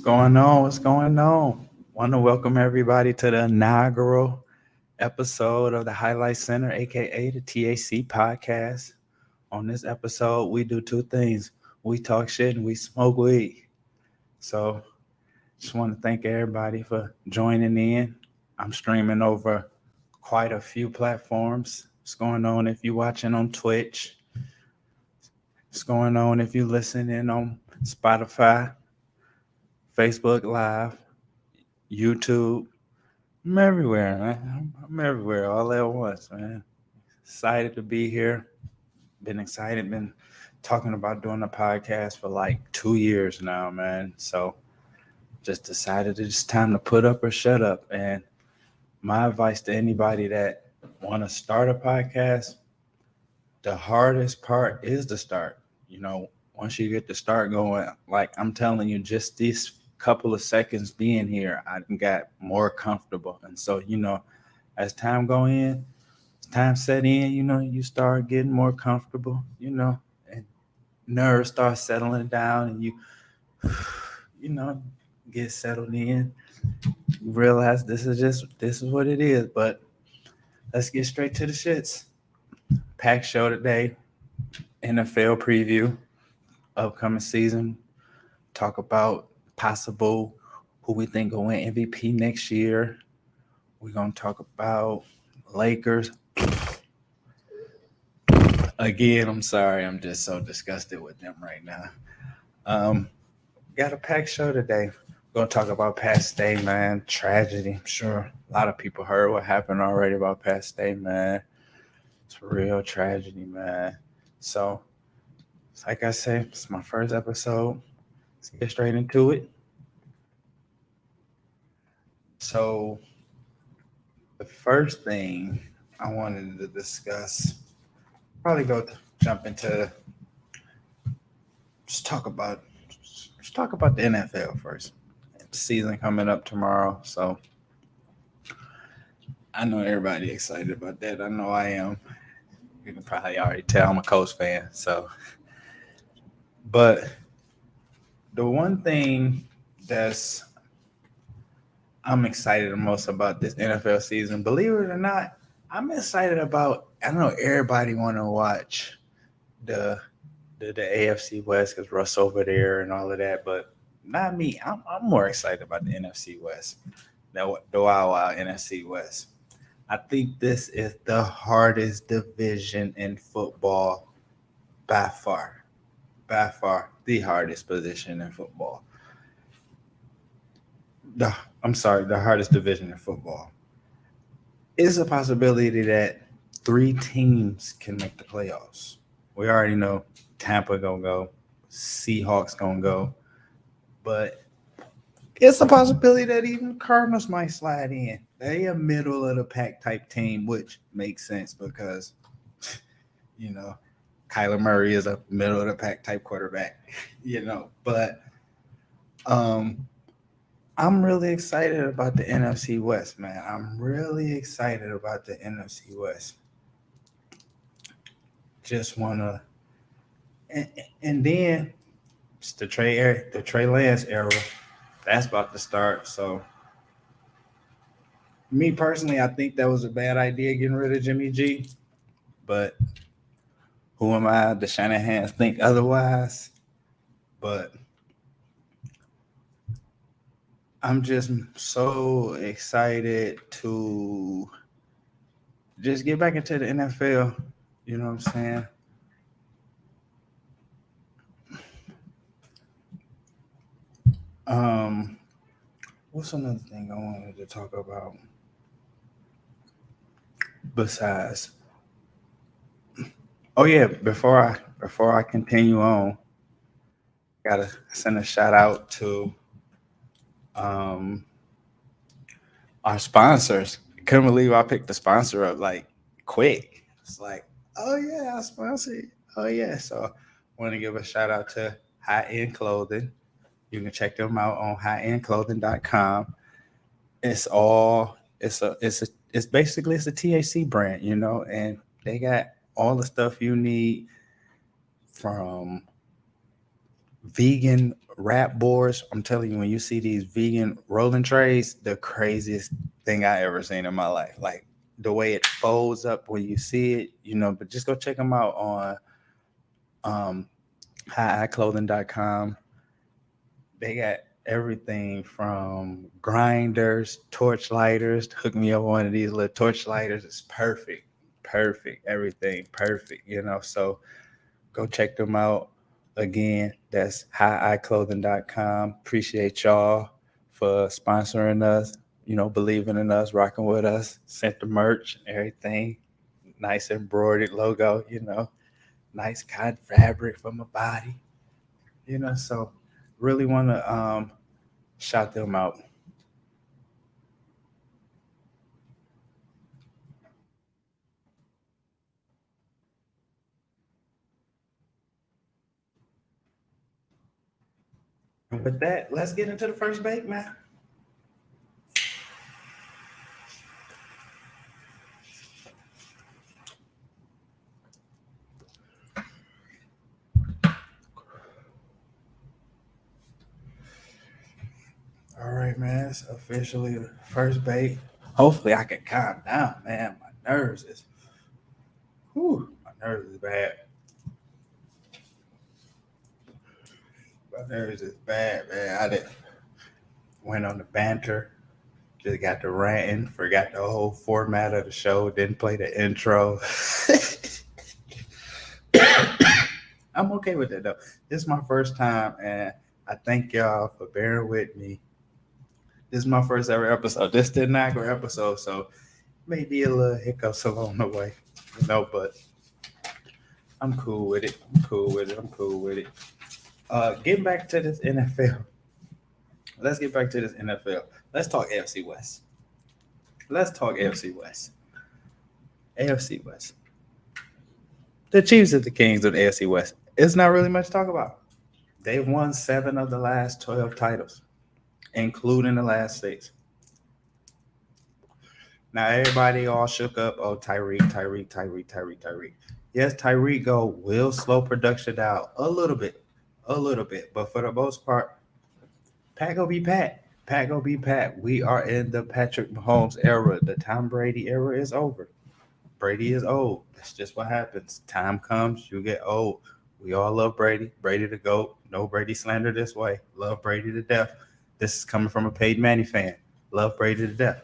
going on? What's going on? Want to welcome everybody to the inaugural episode of the Highlight Center, aka the TAC podcast. On this episode, we do two things: we talk shit and we smoke weed. So, just want to thank everybody for joining in. I'm streaming over quite a few platforms. What's going on if you're watching on Twitch? What's going on if you're listening on Spotify, Facebook Live, YouTube? I'm everywhere, man. I'm everywhere all at once, man. Excited to be here. Been excited. Been talking about doing a podcast for like 2 years now, man. So just decided it's time to put up or shut up. And my advice to anybody that want to start a podcast, the hardest part is the start. Once you get the start going, like I'm telling you, just these couple of seconds being here, I got more comfortable. And so, as time go in, as time set in, you start getting more comfortable, and nerves start settling down and you know, get settled in. You realize this is what it is. But let's get straight to the shits. Pack show today, NFL preview, upcoming season. Talk about possible who we think will win MVP next year. We're gonna talk about Lakers. Again, I'm sorry, I'm just so disgusted with them right now. Got a packed show today. We're gonna talk about Pat Stay, man. Tragedy. I'm sure a lot of people heard what happened already about Pat Stay, man. It's a real tragedy, man. So, like I said, it's my first episode. Let's get straight into it. So, the first thing I wanted to discuss, probably jump into just talk about the NFL first. Season coming up tomorrow, so I know everybody excited about that. I know I am. You can probably already tell I'm a Colts fan. So, but the one thing that's I'm excited the most about this NFL season, believe it or not, I'm excited about. I know everybody want to watch the AFC West because Russ over there and all of that, but not me. I'm more excited about the NFC West, the wild NFC West. I think this is the hardest division in football by far the hardest position in football. The hardest division in football. Is a possibility that 3 teams can make the playoffs. We already know Tampa gonna go, Seahawks gonna go, but it's a possibility that even Cardinals might slide in. They a middle of the pack type team, which makes sense because Kyler Murray is a middle of the pack type quarterback, But I'm really excited about the NFC West, man. I'm really excited about the NFC West. Just wanna, and then it's the Trey Lance era. That's about to start. So, me personally, I think that was a bad idea getting rid of Jimmy G. But who am I? The Shanahans think otherwise. But I'm just so excited to just get back into the NFL. You know what I'm saying? What's another thing I wanted to talk about besides? Oh yeah, before I continue on, gotta send a shout out to um our sponsors. Couldn't believe I picked the sponsor up like quick. It's like, oh yeah, I sponsor it. Oh yeah. So I want to give a shout out to High End Clothing. You can check them out on highendclothing.com. It's basically it's a THC brand, and they got all the stuff you need from vegan wrap boards. I'm telling you, when you see these vegan rolling trays, the craziest thing I ever seen in my life. Like the way it folds up when you see it, but just go check them out on um highiclothing.com. They got everything from grinders, torch lighters. Hook me up one of these little torch lighters. It's perfect. Perfect. Everything perfect, So go check them out. Again, that's highiclothing.com. Appreciate y'all for sponsoring us, believing in us, rocking with us, sent the merch, everything. Nice embroidered logo, nice cotton fabric for my body, so really want to shout them out. And with that, let's get into the first bake, man. All right, man. It's officially the first bake. Hopefully, I can calm down, man. My nerves is bad. My nerves is bad, man. I did went on the banter, just got to ranting, forgot the whole format of the show, didn't play the intro. I'm okay with that though. This is my first time, and I thank y'all for bearing with me. This is my first ever episode. This is the inaugural episode, so maybe a little hiccups along the way, but I'm cool with it. Getting back to this NFL. Let's get back to this NFL. Let's talk AFC West. AFC West. The Chiefs are the kings of the AFC West. It's not really much to talk about. They've won 7 of the last 12 titles, including the last 6. Now everybody all shook up. Oh, Tyreek. Yes, Tyreek will slow production down a little bit. But for the most part, Pat go be Pat. We are in the Patrick Mahomes era. The Tom Brady era is over. Brady is old. That's just what happens. Time comes, you get old. We all love Brady. Brady the GOAT. No Brady slander this way. Love Brady to death. This is coming from a Peyton Manning fan. Love Brady to death.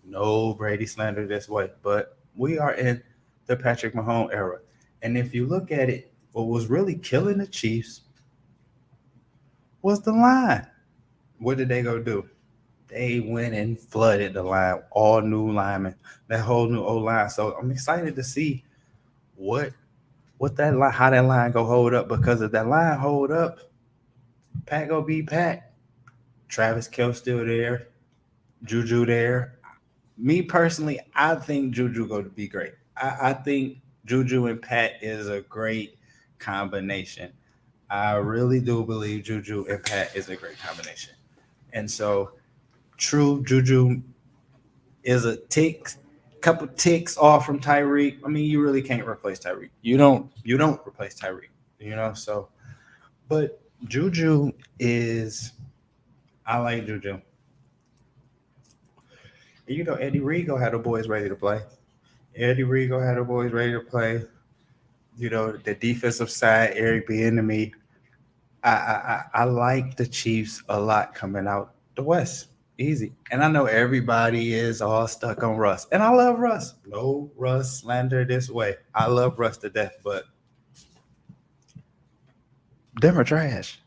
No Brady slander this way. But we are in the Patrick Mahomes era. And if you look at it, what was really killing the Chiefs was the line. What did they go do? They went and flooded the line, all new linemen, that whole new O line. So I'm excited to see what that line, how that line go hold up. Because if that line hold up, Pat go be Pat. Travis Kelce still there, Juju there. Me personally, I think Juju going to be great. I think Juju and Pat is a great combination. I really do believe Juju and Pat is a great combination. And so, true, Juju is a couple ticks off from Tyreek. I mean, you really can't replace Tyreek. You don't replace Tyreek, so. But Juju is, I like Juju. Eddie Reed had the boys ready to play. The defensive side, Eric Bieniemy. I like the Chiefs a lot coming out the West. Easy. And I know everybody is all stuck on Russ. And I love Russ. No Russ slander this way. I love Russ to death, but Denver trash.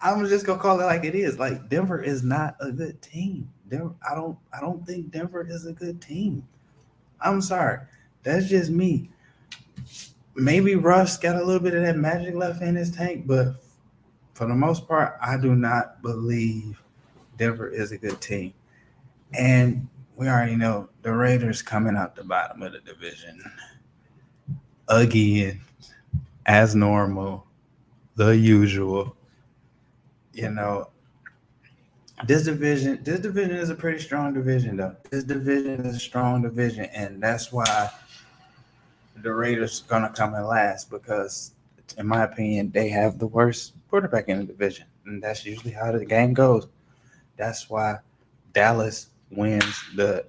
I'm just gonna call it like it is. Like Denver is not a good team. I don't think Denver is a good team. I'm sorry. That's just me. Maybe Russ got a little bit of that magic left in his tank, but for the most part, I do not believe Denver is a good team. And we already know the Raiders coming out the bottom of the division. Again, as normal, the usual. This division is a pretty strong division, though. This division is a strong division, and that's why the Raiders are gonna come in last, because the in my opinion, they have the worst quarterback in the division, and that's usually how the game goes. That's why Dallas wins the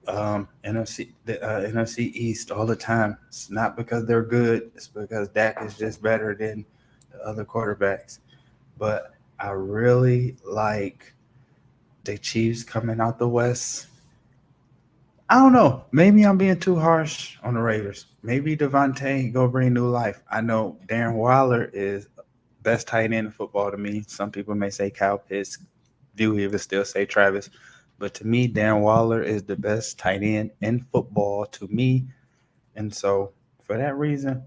NFC East all the time. It's not because they're good; it's because Dak is just better than the other quarterbacks. But I really like the Chiefs coming out the West. I don't know. Maybe I'm being too harsh on the Raiders. Maybe Devontae go bring new life. I know Darren Waller is best tight end in football to me. Some people may say Kyle Pitts. Do even still say Travis. But to me, Darren Waller is the best tight end in football to me. And so for that reason,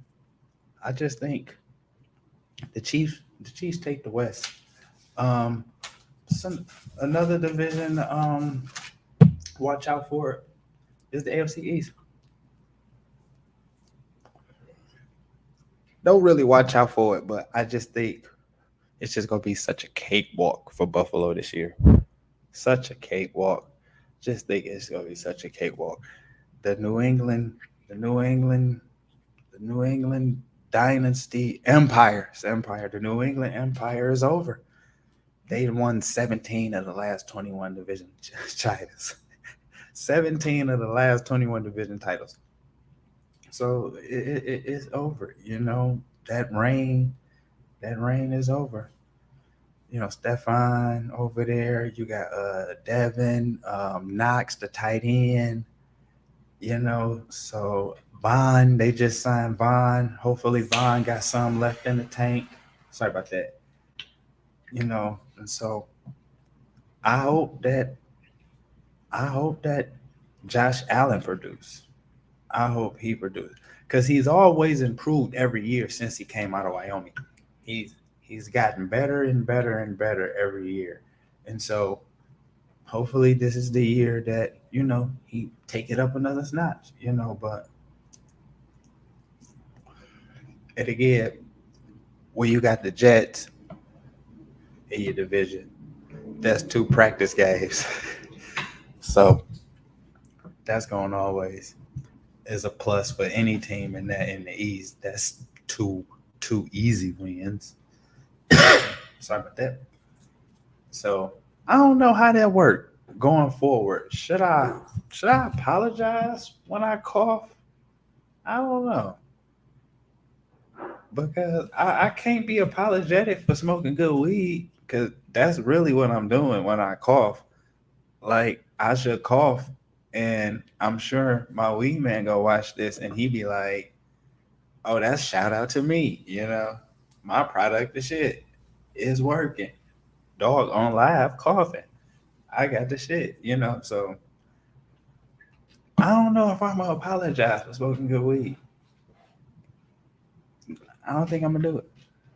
I just think the Chiefs take the West. Um another division watch out for is the AFC East. Don't really watch out for it, but I just think it's just gonna be such a cakewalk for Buffalo this year. Such a cakewalk. Just think it's gonna be such a cakewalk. The New England, the New England, the New England dynasty empire. It's empire. The New England empire is over. They won 17 of the last 21 division titles. 17 of the last 21 division titles. So it's over. That reign is over. Stefan over there. You got Devin, Knox, the tight end. So Vaughn, they just signed Vaughn. Hopefully Vaughn got some left in the tank. Sorry about that. And so I hope that Josh Allen produce. I hope he produces because he's always improved every year since he came out of Wyoming. He's gotten better and better and better every year, and so hopefully this is the year that he take it up another notch. But and again, when you got the Jets in your division, that's 2 practice games, so that's going always is a plus for any team in the East. That's two easy wins. Sorry about that. So I don't know how that worked going forward. Should I apologize when I cough? I don't know. Because I can't be apologetic for smoking good weed because that's really what I'm doing when I cough. Like I should cough, and I'm sure my weed man go watch this and he be like, "Oh, that's shout out to me." My product, the shit, is working. Dog on live coughing. I got the shit. So I don't know if I'm gonna apologize for smoking good weed. I don't think I'm gonna do it.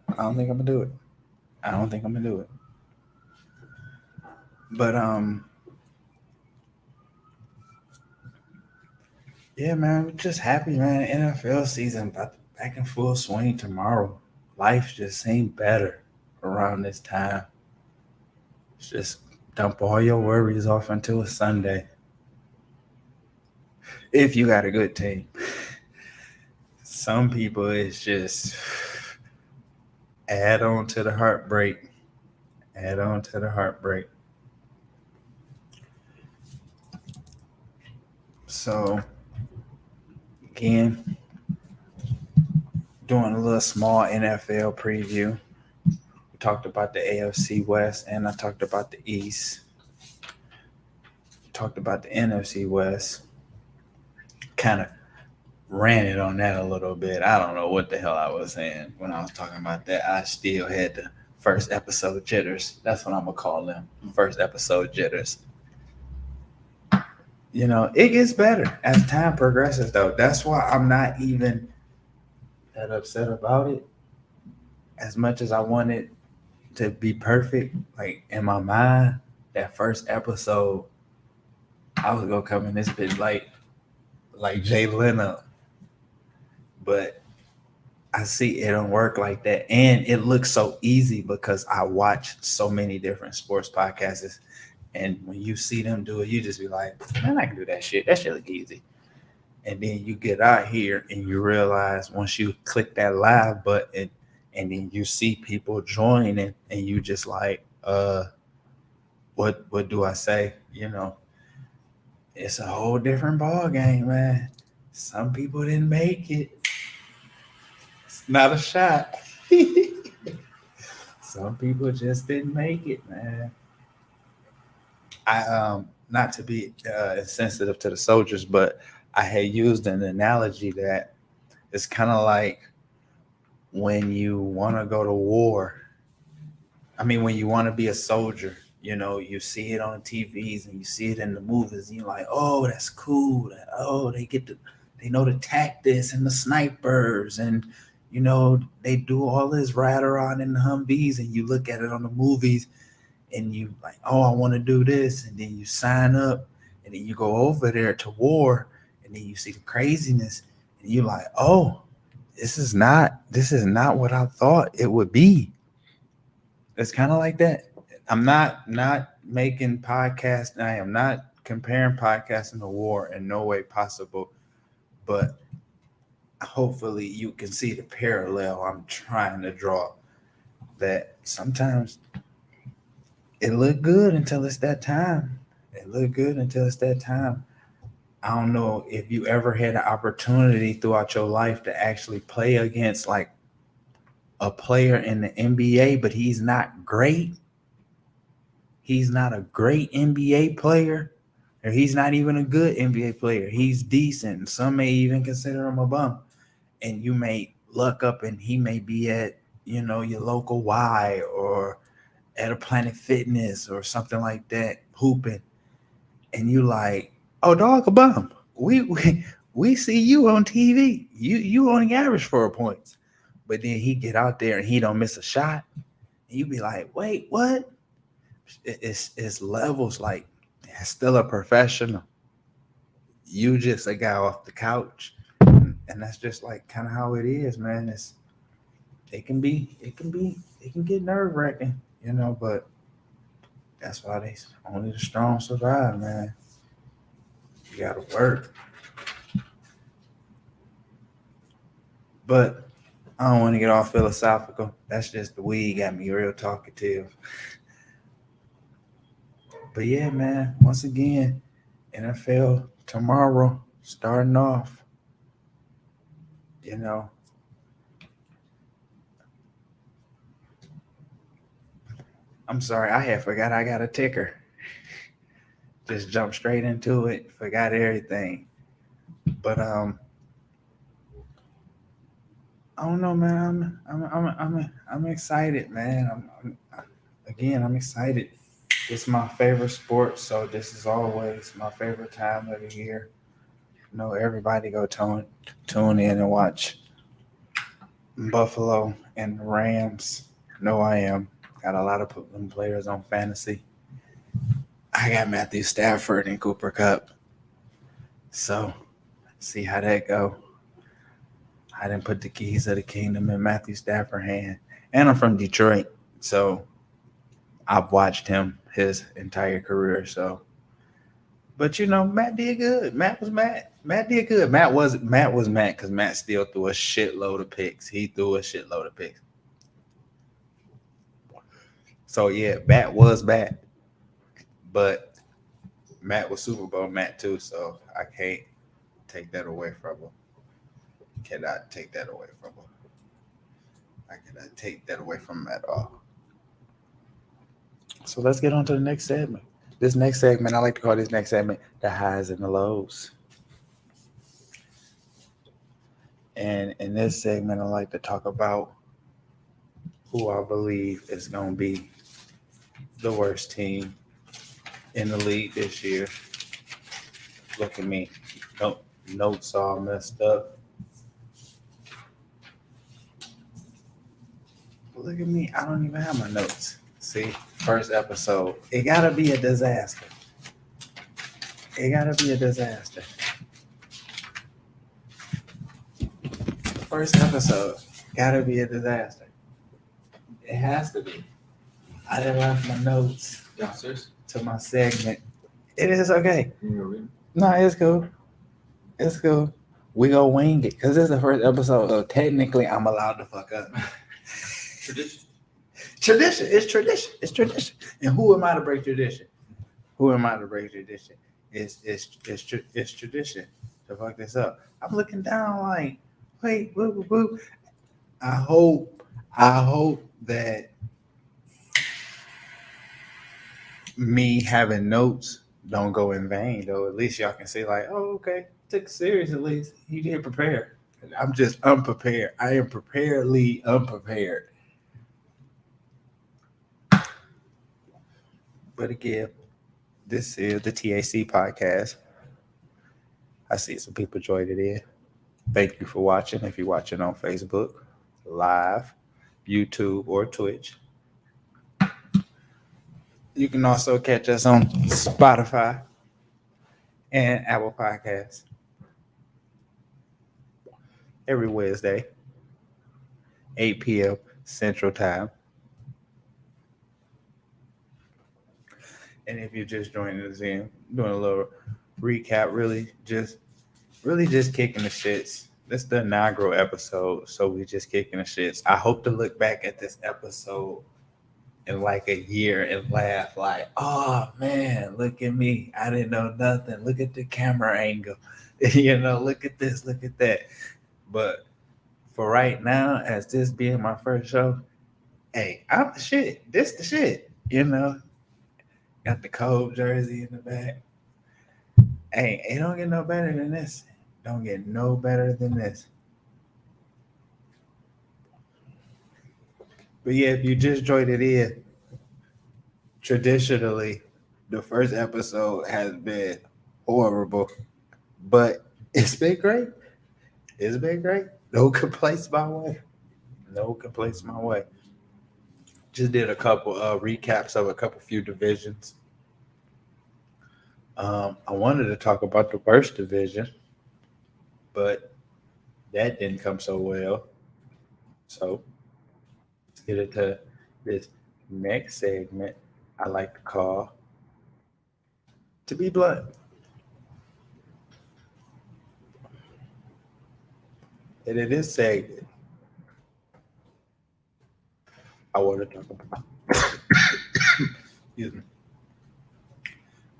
I don't think I'm gonna do it. I don't think I'm gonna do it. But yeah, man, we're just happy, man. NFL season back in full swing tomorrow. Life just seemed better around this time. Just dump all your worries off until a Sunday. If you got a good team. Some people it's just add on to the heartbreak. Add on to the heartbreak. So again, doing a little small NFL preview. We talked about the AFC West and I talked about the East. Talked about the NFC West. Kind of ran it on that a little bit. I don't know what the hell I was saying when I was talking about that. I still had the first episode jitters. That's what I'm going to call them. First episode jitters. It gets better as time progresses, though. That's why I'm not even that upset about it as much as I want it to be perfect. Like in my mind, that first episode, I was going to come in this bitch like Jay Leno. But I see it don't work like that. And it looks so easy because I watch so many different sports podcasts. And when you see them do it, you just be like, man, I can do that shit. That shit look easy. And then you get out here and you realize once you click that live button and then you see people joining and you just like, what do I say? It's a whole different ball game, man. Some people didn't make it. It's not a shot. Some people just didn't make it, man. I not to be insensitive to the soldiers, but I had used an analogy that it's kind of like when you want to go to war. I mean, when you want to be a soldier, you see it on TVs and you see it in the movies, and you're like, oh, that's cool. Oh, they know the tactics and the snipers, and they do all this ride around in the Humvees, and you look at it on the movies, and you like, oh, I want to do this, and then you sign up, and then you go over there to war, and then you see the craziness, and you're like, oh, this is not what I thought it would be. It's kind of like that. I'm not making podcast. I am not comparing podcasting to war in no way possible, but hopefully you can see the parallel I'm trying to draw. That sometimes it look good until it's that time. I don't know if you ever had an opportunity throughout your life to actually play against like a player in the NBA, but he's not great. He's not a great NBA player, or he's not even a good NBA player. He's decent. Some may even consider him a bum. And you may look up and he may be at, your local Y or at a Planet Fitness or something like that, hooping. And you like, oh, dog, a bum. We see you on TV. You only average 4 points. But then he get out there and he don't miss a shot. And you be like, wait, what? It's levels. Like, still a professional. You just a guy off the couch. And that's just like kind of how it is, man. It can get nerve-wracking, but that's why only the strong survive, man. You gotta work. But I don't want to get all philosophical. That's just the weed got me real talkative. But yeah, man, once again, NFL tomorrow starting off. I'm sorry, I had forgot I got a ticker. Just jumped straight into it, forgot everything. But I don't know, man. I'm excited, man. I'm excited. It's my favorite sport, so this is always my favorite time of the year. Everybody go tune in and watch Buffalo and the Rams. I am. Got a lot of players on fantasy. I got Matthew Stafford and Cooper Kupp. So, see how that go. I didn't put the keys of the kingdom in Matthew Stafford's hand. And I'm from Detroit, so I've watched him his entire career. So, but Matt did good. Matt was mad. Matt did good. Matt was mad because Matt still threw a shitload of picks. He threw a shitload of picks. So yeah, Matt was bad. But Matt was Super Bowl Matt too, so I can't take that away from him. Cannot take that away from him. I cannot take that away from him at all. So let's get on to the next segment. This next segment, I like to call this next segment the highs and the lows. And in this segment, I like to talk about who I believe is going to be the worst team in the league this year. Look at me. Notes all messed up. Look at me. I don't even have my notes. See, first episode. It got to be a disaster. First episode. Got to be a disaster. It has to be. I didn't left my notes to my segment. It is okay. No, it's cool. It's cool. We go wing it because this is the first episode, so technically I'm allowed to fuck up. Tradition. Tradition. It's tradition. It's tradition. And who am I to break tradition? Who am I to break tradition? It's tradition to fuck this up. I'm looking down like, wait, whoop, whoop, whoop. I hope that me having notes don't go in vain though. At least y'all can see like, oh, okay, took it serious. At least he did prepare. I'm just unprepared. I am preparedly unprepared. But again, this is the TAC podcast. I see some people joined it in. Thank you for watching. If you're watching on Facebook, live, YouTube, or Twitch. You can also catch us on Spotify and Apple Podcasts every Wednesday, 8 p.m. Central Time. And if you're just joining us in, doing a little recap, really just kicking the shits. This is the inaugural episode, so we just kicking the shits. I hope to look back at this episode in like a year and laugh like, oh man, look at me. I didn't know nothing. Look at the camera angle. Look at this, look at that. But for right now, as this being my first show, hey, I'm the shit. This the shit. Got the Cove jersey in the back. Hey, it don't get no better than this. Don't get no better than this. But yeah, if you just joined it in, traditionally, the first episode has been horrible, but it's been great. It's been great. No complaints my way. No complaints my way. Just did a couple recaps of a few divisions. I wanted to talk about the worst division, but that didn't come so well. So let's get into this next segment I like to call To Be Blunt. And in this segment, I want to talk about excuse me.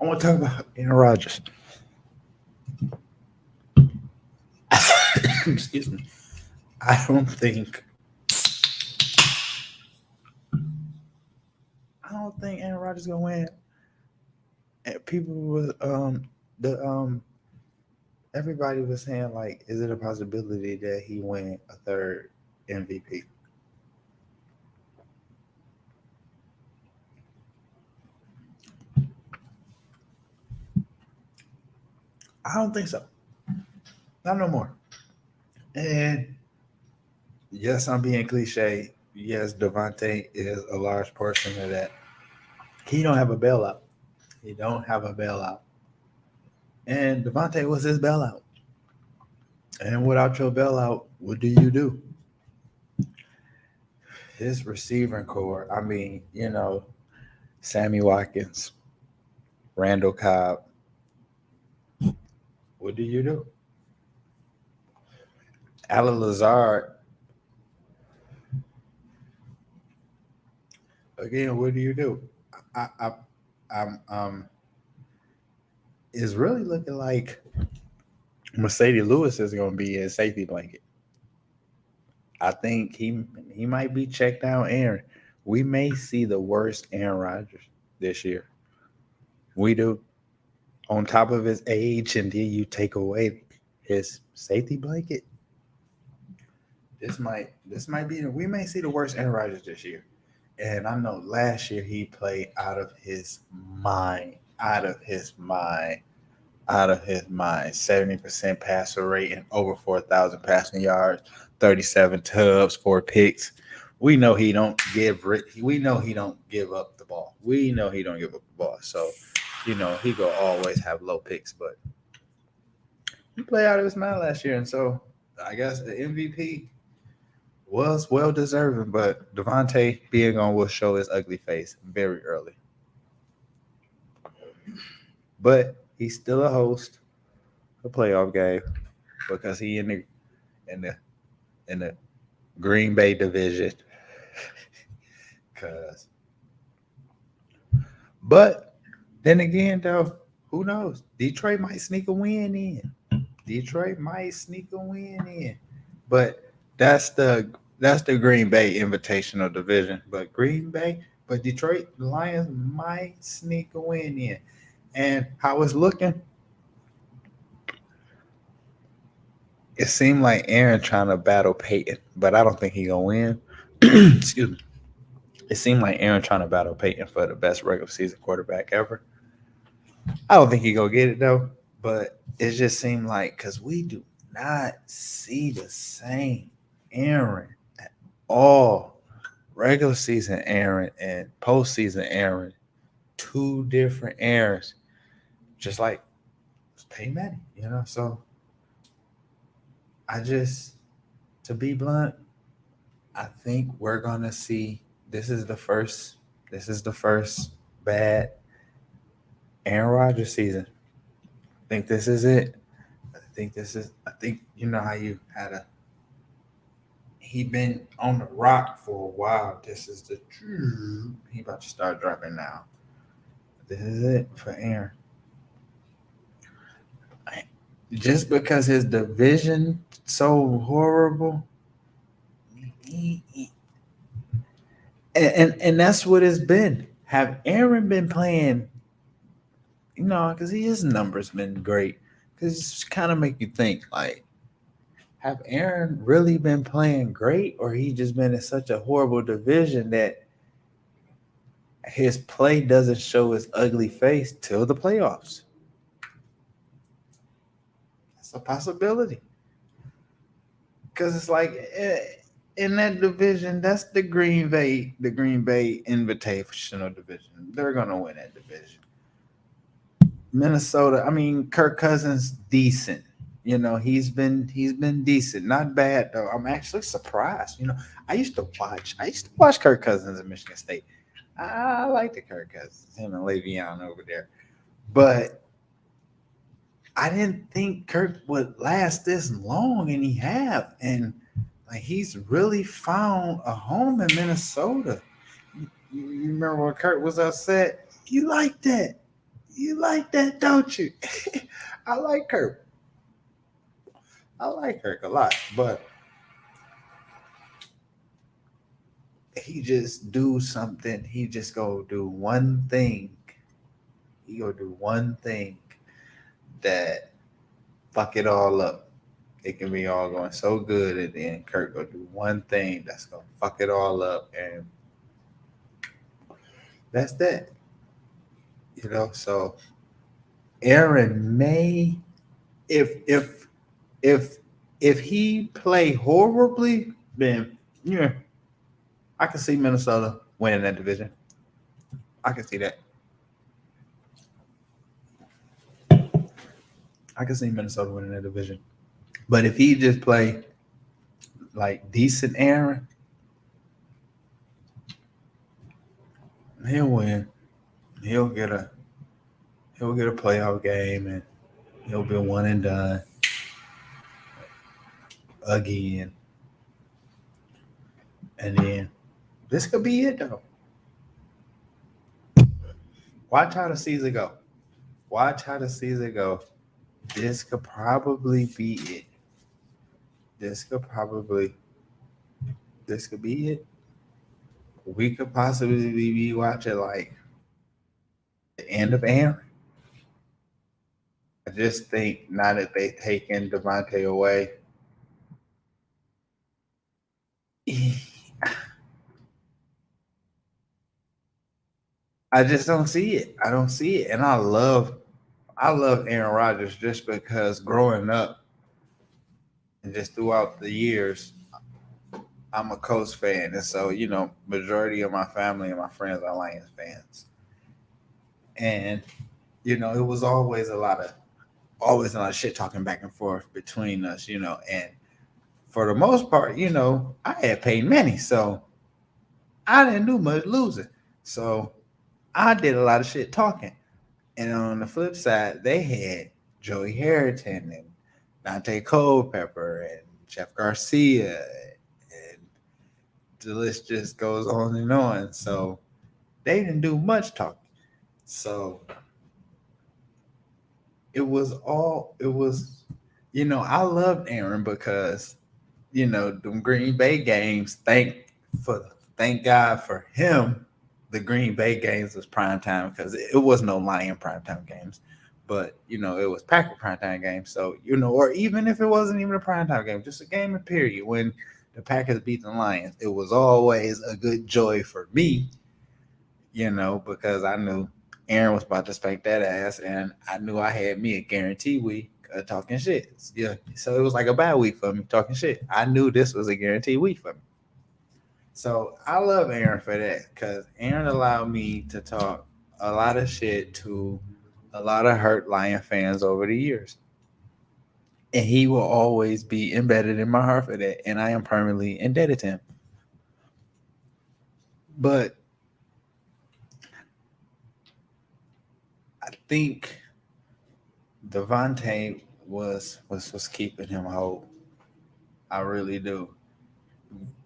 I want to talk about Aaron Rodgers. Excuse me. I don't think Aaron Rodgers gonna win. And people was everybody was saying like, is it a possibility that he win a third MVP? I don't think so. Not no more. And yes, I'm being cliche. Yes, Devontae is a large portion of that. He don't have a bailout. He don't have a bailout. And Devontae was his bailout. And without your bailout, what do? His receiving core, I mean, Sammy Watkins, Randall Cobb. What do? Alan Lazard. Again, what do? I'm it's really looking like Mercedes Lewis is going to be a safety blanket. I think he might be checked out. Aaron, we may see the worst Aaron Rodgers this year. We do. On top of his age, and then you take away his safety blanket. This might be. We may see the worst Aaron Rodgers this year. And I know last year he played out of his mind. 70% passer rate and over 4,000 passing yards, 37 tubs, 4 picks. We know he don't give up the ball. So, he gonna always have low picks, but he played out of his mind last year, and so I guess the MVP was well deserving, but Devontae being on will show his ugly face very early. But he's still a host a playoff game because he in the in the Green Bay division. Cause, but then again, though, who knows? Detroit might sneak a win in. Detroit might sneak a win in. But that's the Green Bay Invitational division. But Detroit Lions might sneak a win in. And how it's looking, it seemed like Aaron trying to battle Peyton, but I don't think he gonna win. Excuse me. It seemed like Aaron trying to battle Peyton for the best regular season quarterback ever. I don't think he gonna get it though, but it just seemed like because we do not see the same Aaron at all. Regular season Aaron and postseason Aaron, two different Aarons, just like Peyton Manning. So I just, to be blunt, I think we're gonna see. This is the first. This is the first bad Aaron Rodgers season. I think this is it. I think you know how you had a. He been on the rock for a while. This is the. He about to start dropping now. This is it for Aaron. Just because his division so horrible, and that's what it's been. Have Aaron been playing? Because his numbers been great. Because it's kind of make you think like, have Aaron really been playing great, or he just been in such a horrible division that his play doesn't show his ugly face till the playoffs? That's a possibility. Because it's like in that division, that's the Green Bay Invitational division. They're gonna win that division. Minnesota, I mean, Kirk Cousins, decent. He's been decent, not bad though. I'm actually surprised. I used to watch Kirk Cousins in Michigan State. I like the Kirk Cousins, him and Le'Veon over there, but I didn't think Kirk would last this long, and he have, and like he's really found a home in Minnesota. You remember when Kirk was upset? You like that? You like that, don't you? I like Kirk. I like Kirk a lot, but he just do something. He just go do one thing. He go do one thing that fuck it all up. It can be all going so good, and then Kirk go do one thing that's gonna fuck it all up, and that's that. So Aaron may, if if if he play horribly, then yeah, I can see Minnesota winning that division. I can see that. I can see Minnesota winning that division. But if he just play like decent Aaron, he'll win. He'll get a playoff game, and he'll be one and done again. And then this could be it though. Watch how the season go. This could probably be it. This could be it. We could possibly be watching like the end of Aaron. I just think now that they taken Devontae away, I just don't see it. I don't see it, and I love Aaron Rodgers just because growing up and just throughout the years, I'm a Colts fan, and so majority of my family and my friends are Lions fans, and it was always a lot of shit talking back and forth between us, and for the most part, I had Peyton Manning, so I didn't do much losing, so I did a lot of shit talking. And on the flip side, they had Joey Harrington and Dante Culpepper and Jeff Garcia, and the list just goes on and on. So they didn't do much talking. So it was, I loved Aaron because, them Green Bay games, thank God for him, the Green Bay games was prime time because it was no Lion prime time games. But it was Packer prime time games. So, or even if it wasn't even a prime time game, just a game of period when the Packers beat the Lions, it was always a good joy for me, because I knew Aaron was about to spank that ass, and I knew I had me a guarantee week of talking shit. Yeah, so it was like a bad week for me talking shit. I knew this was a guarantee week for me. So I love Aaron for that because Aaron allowed me to talk a lot of shit to a lot of hurt Lion fans over the years. And he will always be embedded in my heart for that. And I am permanently indebted to him. But I think Devontae was keeping him whole. I really do.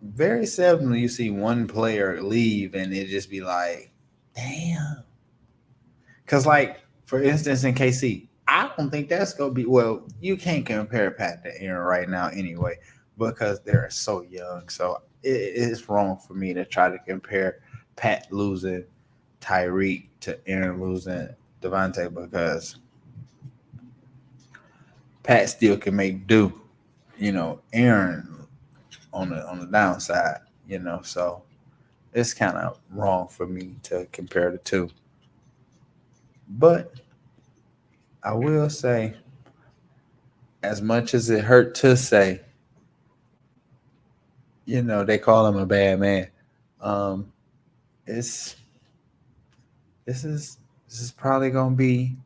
Very seldom you see one player leave and it just be like, damn. Because, like, for instance, in KC, I don't think that's going to be, well, you can't compare Pat to Aaron right now anyway, because they're so young. So it's wrong for me to try to compare Pat losing Tyreek to Aaron losing Devontae, because Pat still can make do. Aaron on the downside. So it's kind of wrong for me to compare the two. But I will say, as much as it hurt to say, they call him a bad man. This is probably gonna be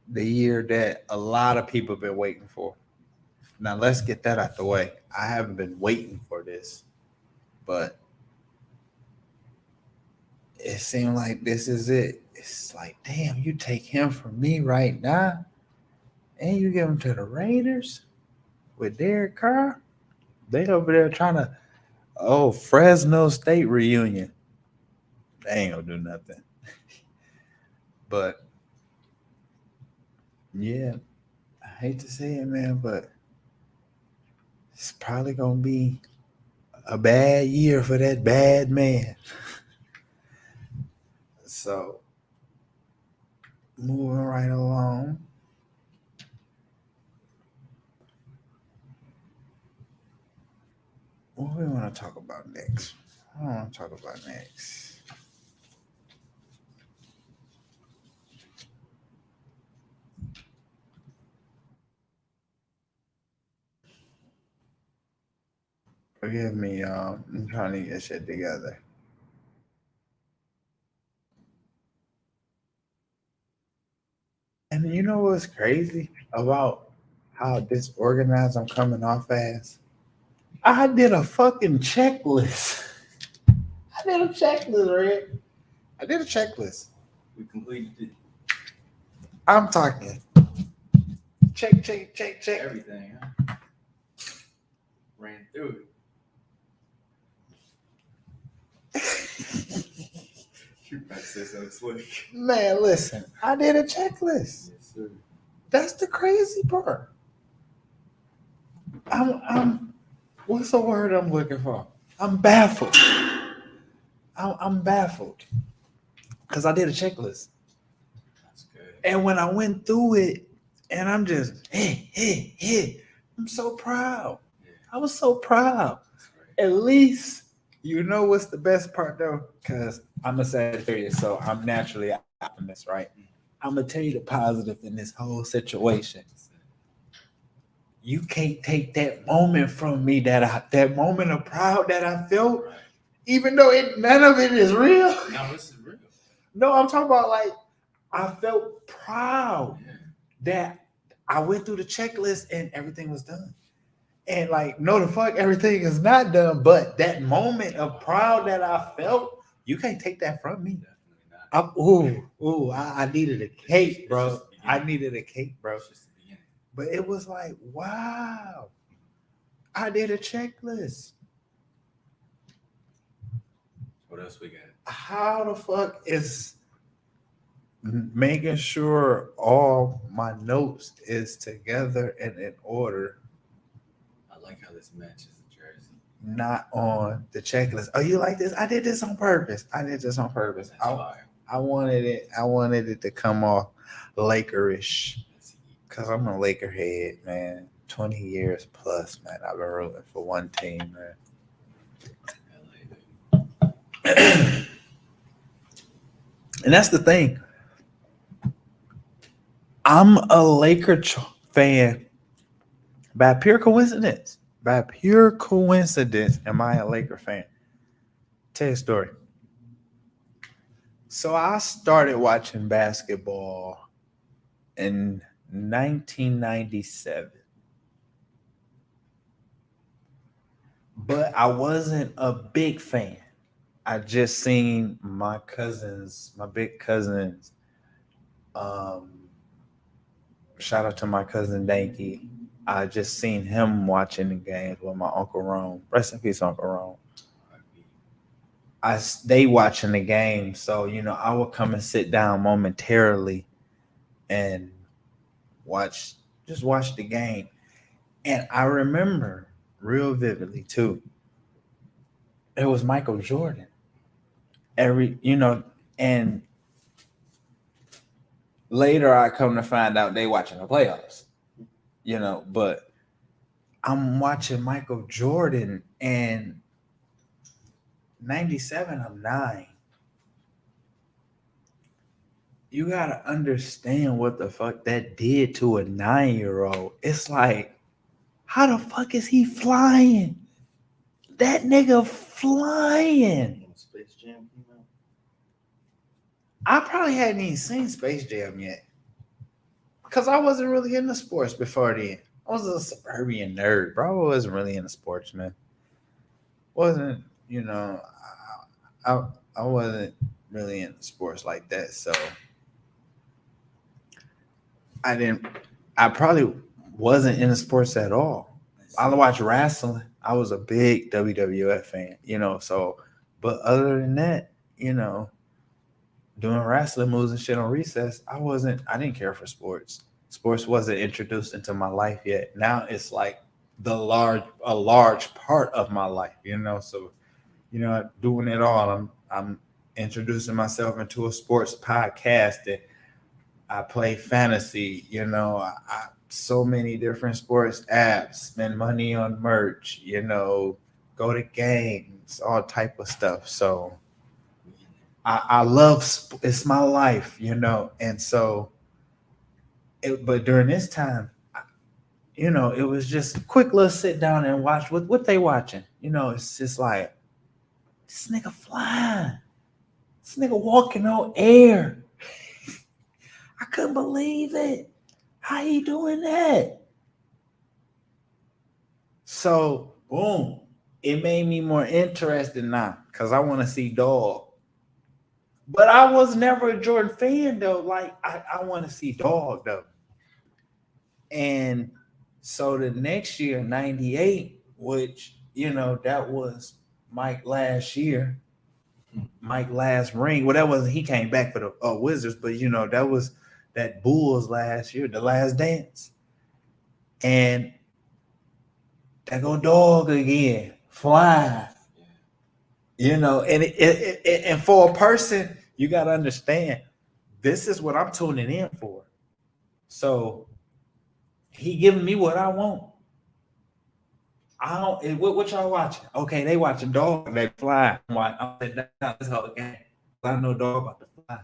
the year that a lot of people have been waiting for. Now let's get that out the way. I haven't been waiting for this, but it seemed like this is it. It's like, damn, you take him from me right now, and you give him to the Raiders with Derek Carr. They over there trying to, Fresno State reunion. They ain't gonna do nothing. But yeah, I hate to say it, man, but it's probably gonna be a bad year for that bad man. So moving right along. What do we want to talk about next? What do I want to talk about next? Forgive me, y'all. I'm trying to get shit together. And you know what's crazy about how disorganized I'm coming off as? I did a fucking checklist. I did a checklist, Red. I did a checklist. We completed it. I'm talking. Check. Everything, huh? Ran through it. You might say something slick. Man, listen. I did a checklist. Yes, sir. That's the crazy part. I'm what's the word I'm looking for? I'm baffled. I'm baffled. Because I did a checklist. That's good. And when I went through it, and I'm just, hey, I'm so proud. Yeah. I was so proud. At least, what's the best part though? Because I'm a Sagittarius, so I'm naturally optimist, right? I'm going to tell you the positive in this whole situation. You can't take that moment from me, that moment of proud that I felt, Right. even though none of it is real. No, this is real. No, I'm talking about, like, I felt proud that I went through the checklist and everything was done. And, like, no, the fuck, everything is not done. But that moment of proud that I felt, you can't take that from me. Definitely not. I needed a cake, bro. I needed a cake, bro. It's just the But it was like, wow, I did a checklist. What else we got? How the fuck is making sure all my notes is together and in order, I like how this matches the jersey. not on the checklist? Oh, you like this? I did this on purpose. I did this on purpose. That's fire. I wanted it. I wanted it to come off Lakerish That's heat. because I'm a Laker head, man. 20 years plus, man. I've been rooting for one team, man. LA, baby. And that's the thing. I'm a Laker fan by pure coincidence. By pure coincidence, am I a Laker fan? Tell you a story. So I started watching basketball in 1997. But I wasn't a big fan. I just seen my cousins, my big cousins. Shout out to my cousin Danky. I just seen him watching the games with my Uncle Rome. Rest in peace, Uncle Rome. They watching the game, so I would come and sit down momentarily and watch the game. And I remember real vividly too. It was Michael Jordan. And later I come to find out they watching the playoffs. But I'm watching Michael Jordan and 97 of 9. You gotta understand what the fuck that did to a 9-year-old. It's like, how the fuck is he flying? That nigga flying. When Space Jam came out. I probably hadn't even seen Space Jam yet. Because I wasn't really into sports before then. I was a suburban nerd, bro. I wasn't really into sports, man. Wasn't, I wasn't really into sports like that. So I probably wasn't into sports at all. I watched wrestling. I was a big WWF fan, so, but other than that, doing wrestling moves and shit on recess, I didn't care for sports. Sports wasn't introduced into my life yet. Now it's like a large part of my life, so, doing it all. I'm introducing myself into a sports podcast, and I play fantasy, so many different sports apps, spend money on merch, go to games, all type of stuff. So I love it's my life, and so but during this time, it was just a quick little sit down and watch what they watching. It's just like, this nigga flying, this nigga walking on air. I couldn't believe it. How he doing that? So, boom, it made me more interested now because I want to see Dog. But I was never a Jordan fan, though. Like, I want to see Dog, though. And so the next year, 98, which, that was Mike last year, Mike last ring. Well, that wasn't, he came back for the Wizards, but, that was that Bulls last year, the last dance. And that go Dog again, flying. And for a person, you got to understand, this is what I'm tuning in for. So he giving me what I want. What y'all watching? Okay, they watching Dog, they fly. I'm sitting down this whole game. I know Dog about to fly.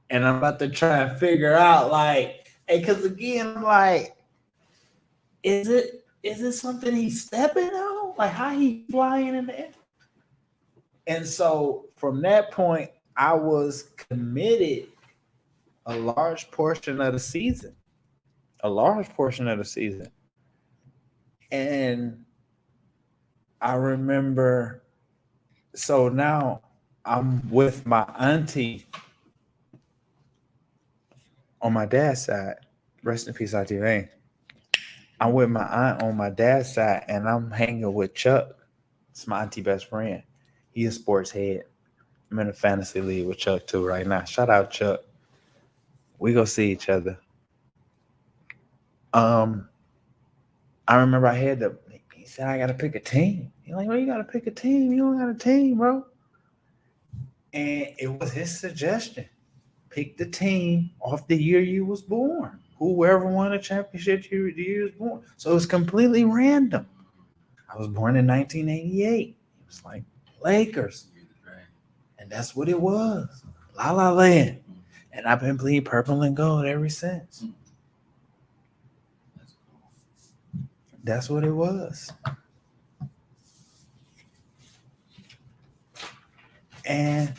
And I'm about to try and figure out, like, hey, because again, I'm like, is it something he's stepping on? Like, how he flying in the air? And so from that point, I was committed a large portion of the season. And I remember, so now I'm with my auntie on my dad's side. Rest in peace, Auntie Vane. I'm with my aunt on my dad's side, and I'm hanging with Chuck. It's my auntie best friend. He is sports head. I'm in a fantasy league with Chuck too right now. Shout out Chuck. We go see each other. Um, I remember I had to. He said I gotta pick a team. He's like, well, you gotta pick a team. You don't got a team, bro. And it was his suggestion. Pick the team off the year you was born. Whoever won a championship the year you was born. So it was completely random. I was born in 1988. It was like Lakers. You're the dragon. And that's what it was. La La Land. And I've been playing purple and gold ever since. That's cool. That's what it was. And,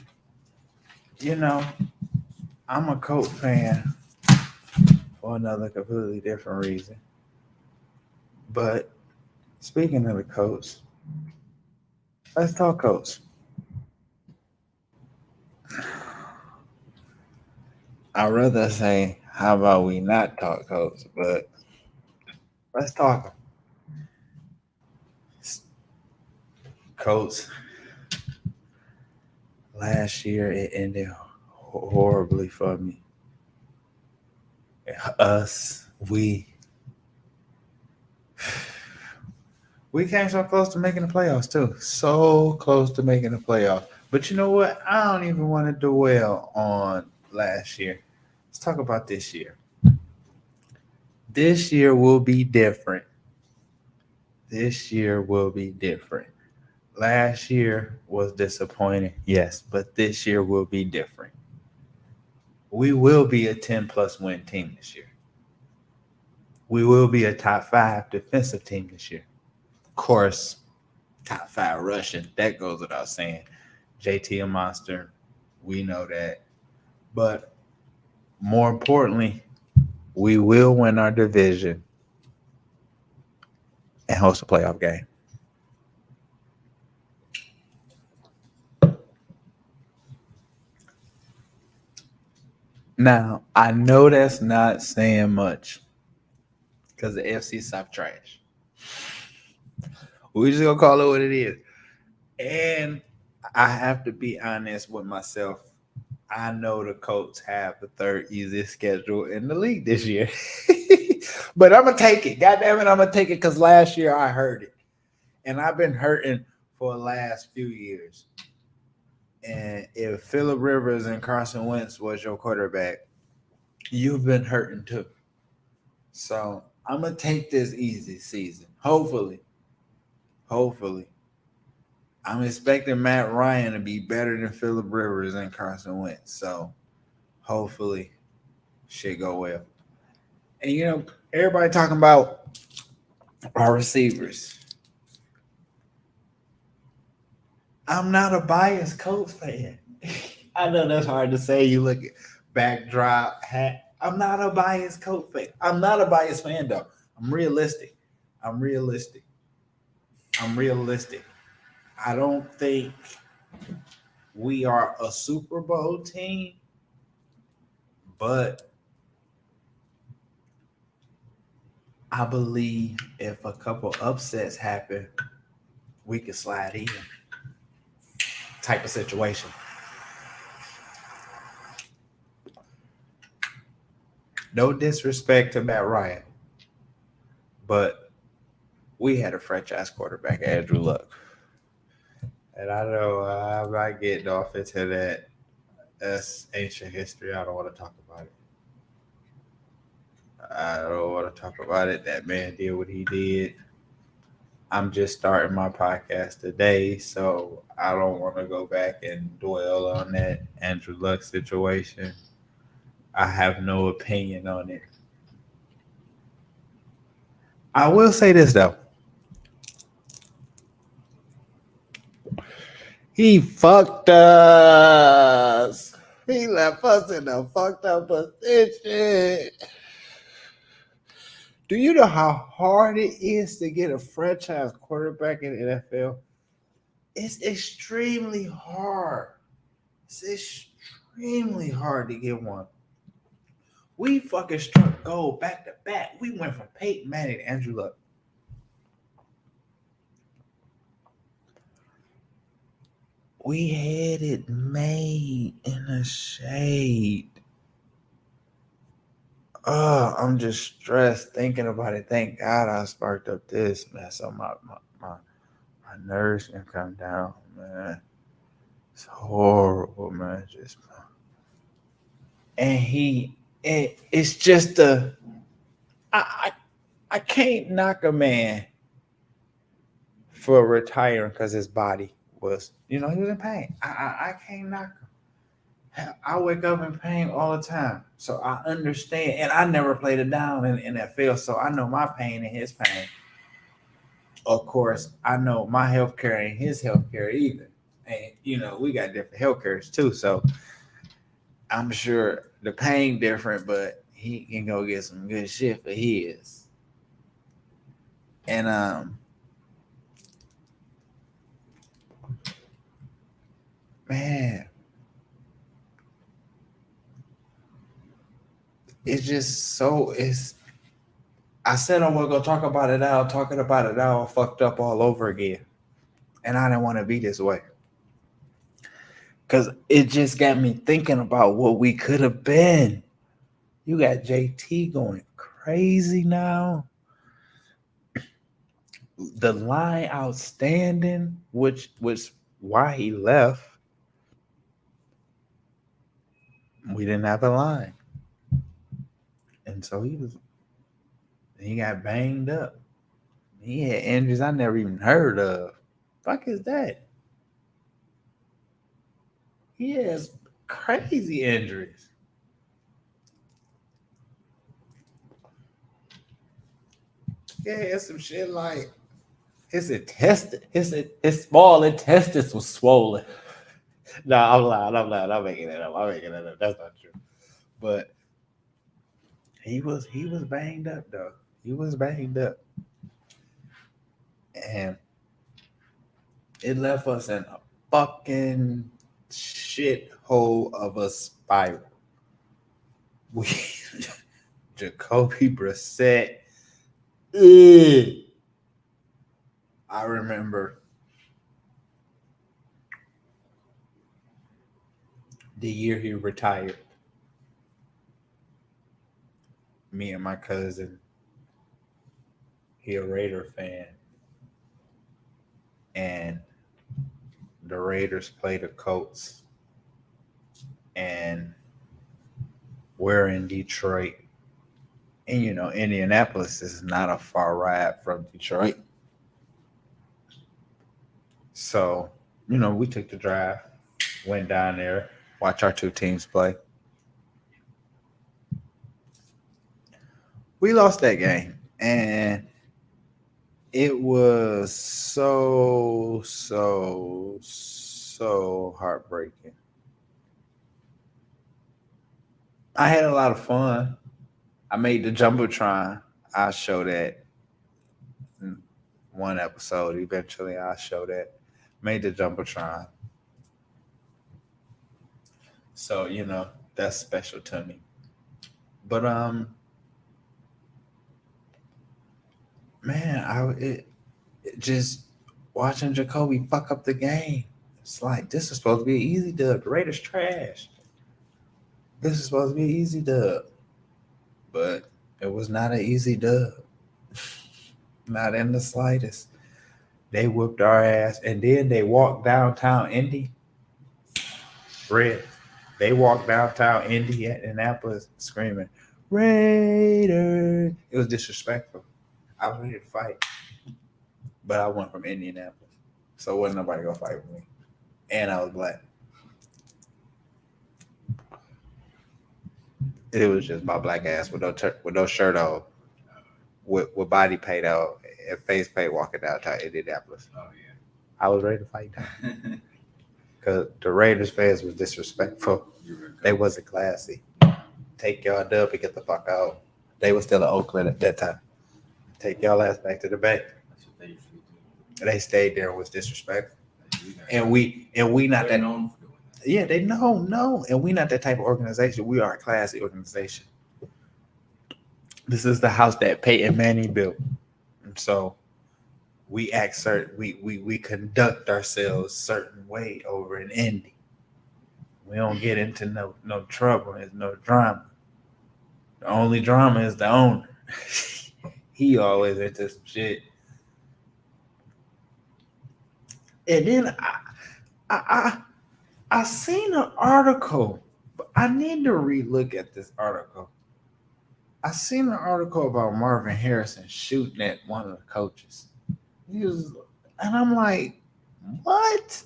you know, I'm a Colt fan for another completely different reason. But speaking of the Colts, let's talk Colts. I'd rather say, how about we not talk Colts, but let's talk them. Colts, last year it ended horribly for me. We came so close to making the playoffs too. So close to making the playoffs. But you know what? I don't even want to dwell on last year. Let's talk about this year. This year will be different. This year will be different. Last year was disappointing, yes, but this year will be different. We will be a 10 plus win team this year. We will be a top 5 defensive team this year. Of course, top 5 rushing. That goes without saying. JT a monster. We know that. But more importantly, we will win our division and host a playoff game. Now, I know that's not saying much because the FC South trash. We just gonna call it what it is. And I have to be honest with myself. I know the Colts have the third easiest schedule in the league this year. But I'm gonna take it. God damn it, I'm gonna take it because last year I heard it. And I've been hurting for the last few years. And if Phillip Rivers and Carson Wentz was your quarterback, you've been hurting too. So I'm gonna take this easy season. Hopefully. I'm expecting Matt Ryan to be better than Phillip Rivers and Carson Wentz. So hopefully shit go well. And you know, everybody talking about our receivers. I'm not a biased Colts fan. I know that's hard to say. You look at backdrop, hat. I'm not a biased Colts fan. I'm not a biased fan though. I'm realistic. I don't think we are a Super Bowl team, but I believe if a couple upsets happen, we can slide in. Type of situation. No disrespect to Matt Ryan, but we had a franchise quarterback, Andrew Luck. And I know I'm not getting off into that. That's ancient history. I don't want to talk about it. That man did what he did. I'm just starting my podcast today, so I don't want to go back and dwell on that Andrew Luck situation. I have no opinion on it. I will say this though. He fucked us. He left us in a fucked up position. Do you know how hard it is to get a franchise quarterback in the NFL? It's extremely hard. It's extremely hard to get one. We fucking struck gold back to back. We went from Peyton Manning to Andrew Luck. We had it made in the shade. Oh, I'm just stressed thinking about it. Thank God I sparked up this mess on my nerves can come down, man. It's horrible, man. It's just I can't knock a man for retiring because his body was, he was in pain. I can't knock him. I wake up in pain all the time, so I understand. And I never played it down in that field, so I know my pain and his pain. Of course, I know my health care ain't his health care either. And we got different health cares too, so I'm sure the pain different, but he can go get some good shit for his. And man, it's just I said I was gonna talk about it out, talking about it all fucked up all over again. And I didn't want to be this way. Cause it just got me thinking about what we could have been. You got JT going crazy now. The line outstanding, which was why he left. We didn't have a line. And so he got banged up. He had injuries I never even heard of. Fuck is that? He has crazy injuries. Yeah, it's some shit like his small intestines was swollen. No, I'm lying. I'm making it up. That's not true. But he was banged up though. He was banged up. And it left us in a fucking shithole of a spiral. We Jacoby Brissett. I remember the year he retired. Me and my cousin, he a Raider fan, and the Raiders play the Colts, and we're in Detroit. And Indianapolis is not a far ride from Detroit. So, we took the drive, went down there, watch our two teams play. We lost that game, and it was so heartbreaking. I had a lot of fun. I made the Jumbotron. I'll show that in one episode. Eventually, I'll show that. Made the Jumbotron. So, that's special to me. But, man, it just watching Jacoby fuck up the game. It's like, this is supposed to be an easy dub. The Raiders trash. This is supposed to be an easy dub. But it was not an easy dub. Not in the slightest. They whooped our ass. And then they walked downtown Indy. Red. They walked downtown Indy at Indianapolis screaming, Raiders. It was disrespectful. I was ready to fight. But I went from Indianapolis. So wasn't nobody gonna fight with me. And I was black. It was just my black ass with no shirt on, with body paint on and face paint walking downtown Indianapolis. Oh yeah. I was ready to fight them. Because the Raiders fans was disrespectful. They wasn't classy. Take y'all dub and get the fuck out. They was still in Oakland at that time. Take y'all ass back to the Bay. That's what they usually do. They stayed there and was disrespectful. And we not that known for doing that. Yeah, they know, and we not that type of organization. We are a classy organization. This is the house that Peyton Manning built. And so we act certain, we conduct ourselves certain way over in Indy. We don't get into no trouble. There's no drama. The only drama is the owner. He always into some shit. And then I seen an article, but I need to relook at this article. I seen an article about Marvin Harrison shooting at one of the coaches. And I'm like, what?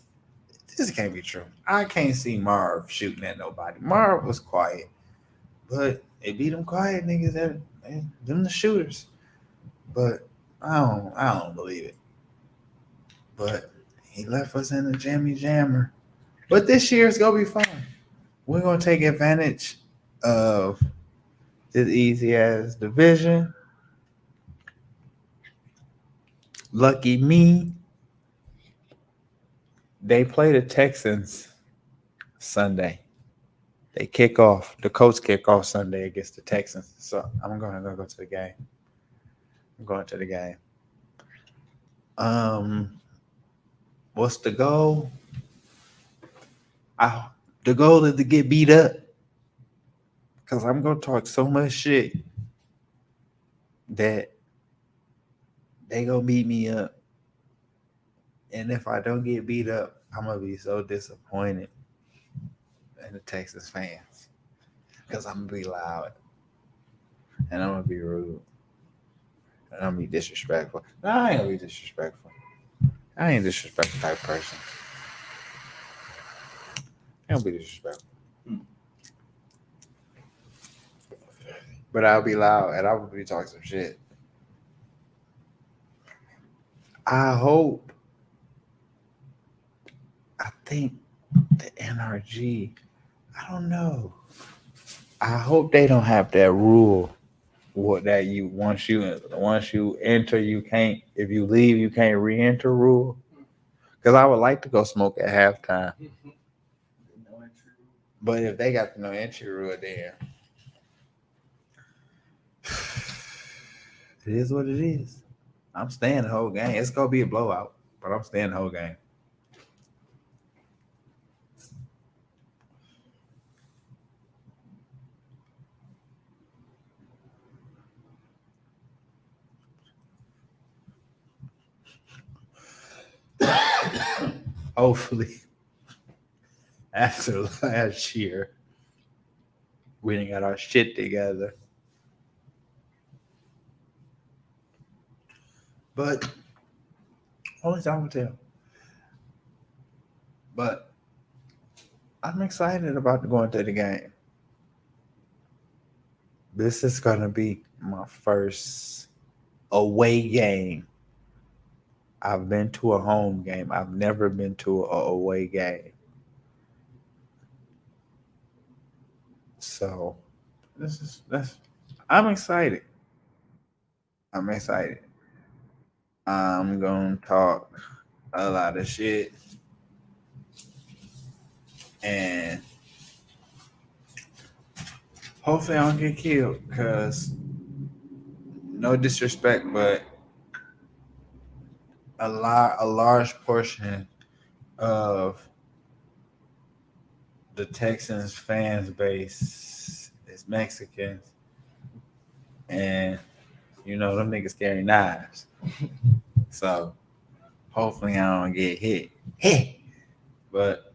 This can't be true. I can't see Marv shooting at nobody. Marv was quiet, but it be them quiet niggas that them the shooters. But I don't believe it. But he left us in a jammy jammer. But this year's gonna be fun. We're gonna take advantage of this easy ass division. Lucky me. They play the Texans Sunday. They kick off. The Colts kick off Sunday against the Texans. So I'm gonna go to the game. I'm going to the game. What's the goal? The goal is to get beat up. Because I'm gonna talk so much shit that they gonna beat me up. And if I don't get beat up, I'm gonna be so disappointed in the Texas fans. Because I'm gonna be loud. And I'm gonna be rude. And I'm gonna be disrespectful. No, I ain't gonna be disrespectful. I ain't a disrespectful type person. I don't be disrespectful. But I'll be loud and I'll be talking some shit. I think the NRG, I don't know. I hope they don't have that rule that you once you enter you can't, if you leave you can't re-enter rule. Because I would like to go smoke at halftime. But if they got the no entry rule there, it is what it is. I'm staying the whole game. It's gonna be a blowout, but I'm staying the whole game. Hopefully, after last year, we didn't got our shit together. But only time will tell. But I'm excited about going to the game. This is gonna be my first away game. I've been to a home game. I've never been to a away game. So I'm excited. I'm excited. I'm gonna talk a lot of shit. And hopefully I don't get killed, because no disrespect, but a large portion of the Texans fans base is Mexicans, and them niggas carry knives. So hopefully I don't get hit. But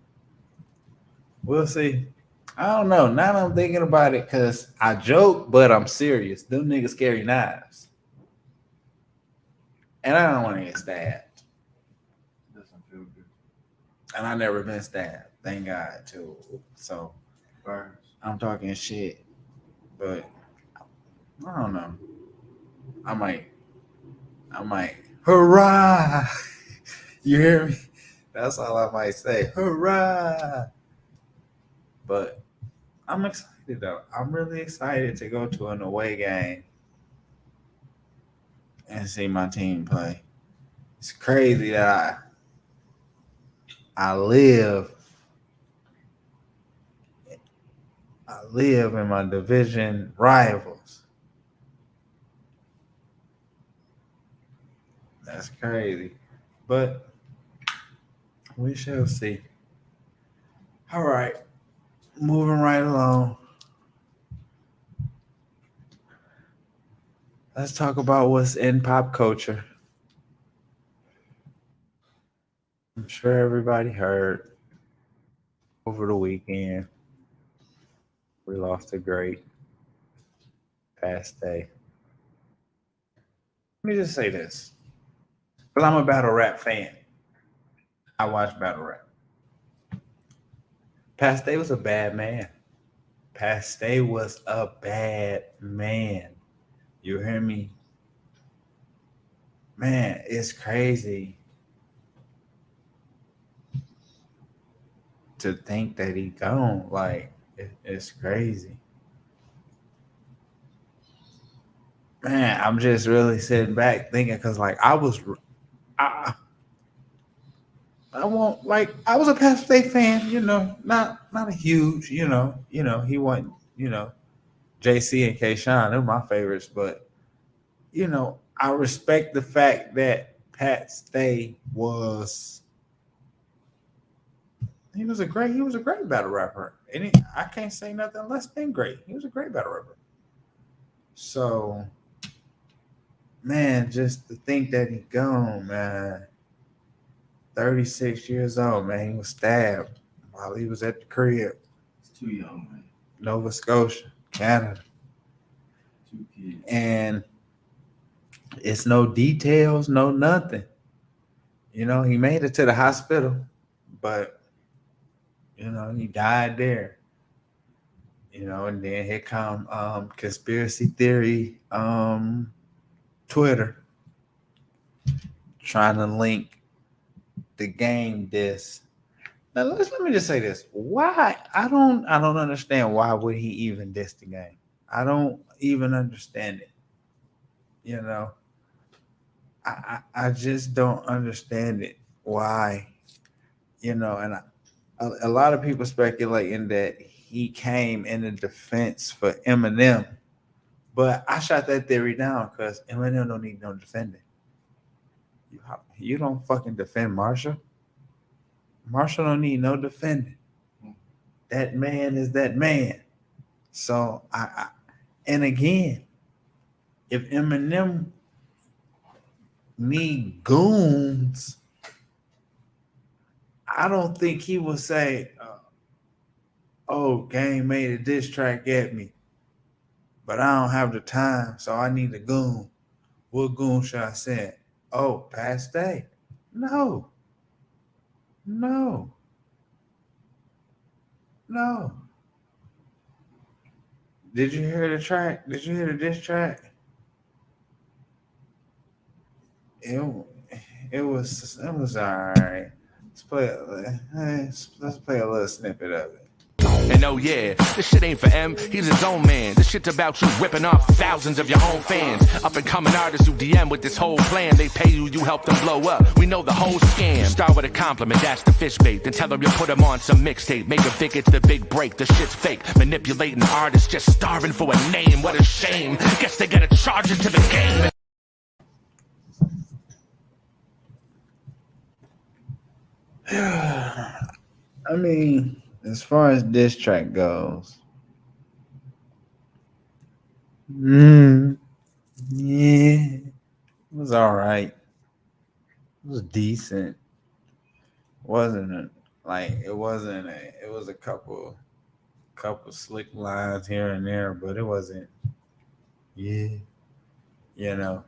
we'll see. I don't know. Now I'm thinking about it, because I joke, but I'm serious. Them niggas carry knives. And I don't want to get stabbed. Doesn't feel good. And I never been stabbed. Thank God, too. So Burns. I'm talking shit. But I don't know. I might. Hurrah! You hear me? That's all I might say. Hurrah! But I'm excited, though. I'm really excited to go to an away game and see my team play. It's crazy that I live in my division rivals. That's crazy. But we shall see. All right. Moving right along. Let's talk about what's in pop culture. I'm sure everybody heard over the weekend we lost a great past day. Let me just say this. Because I'm a battle rap fan. I watch battle rap. Pat Stay was a bad man. Pat Stay was a bad man. You hear me? Man, it's crazy to think that he gone. Like, it's crazy. Man, I'm just really sitting back thinking because, like, I won't like I was a Pat Stay fan, not a huge, he wasn't, JC and K Shine, they're my favorites, but I respect the fact that Pat Stay he was a great battle rapper. And I can't say nothing less than great. He was a great battle rapper. So man, just to think that he gone, man. 36 years old, man. He was stabbed while he was at the crib. It's too young, man. Nova Scotia, Canada. 2 kids. And it's no details, no nothing. He made it to the hospital, but he died there. And then here come conspiracy theory Twitter trying to link the game this. Now let me just say this. Why? I don't understand why would he even diss the game. I don't even understand it. I just don't understand it. Why? And a lot of people speculating that he came in the defense for Eminem, but I shot that theory down because Eminem don't need no defending. You don't fucking defend Marshall. Marshall don't need no defending. That man is that man. So and again, if Eminem need goons, I don't think he would say, "Oh, Game made a diss track at me, but I don't have the time, so I need a goon." What goon should I send? Oh, Pat Stay. No. Did you hear the track? Did you hear the diss track? It was all right. Let's play a little snippet of it. And oh yeah, this shit ain't for M, he's his own man. This shit's about you ripping off thousands of your own fans. Up and coming artists who DM with this whole plan. They pay you, you help them blow up. We know the whole scam. Start with a compliment, that's the fish bait. Then tell them you put them on some mixtape. Make them think it's the big break, the shit's fake. Manipulating artists, just starving for a name. What a shame, guess they gotta charge into the game. I mean, as far as diss track goes, yeah, it was all right. It was decent. It was a couple slick lines here and there, but it wasn't. Yeah,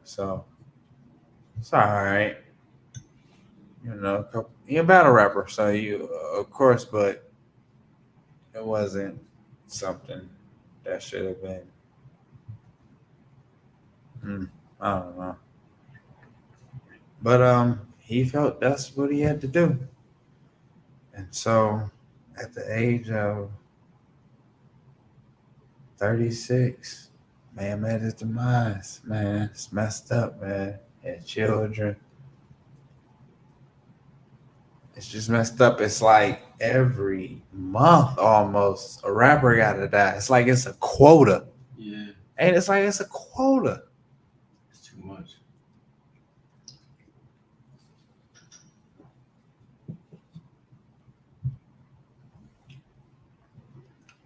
so it's all right. You're a battle rapper, so you, of course, but it wasn't something that should have been. I don't know, but he felt that's what he had to do, and so at the age of 36, man, met his demise. Man, it's messed up, man. Had children. It's just messed up. It's like every month almost a rapper gotta die. It's like it's a quota. Yeah. And it's like it's a quota. It's too much.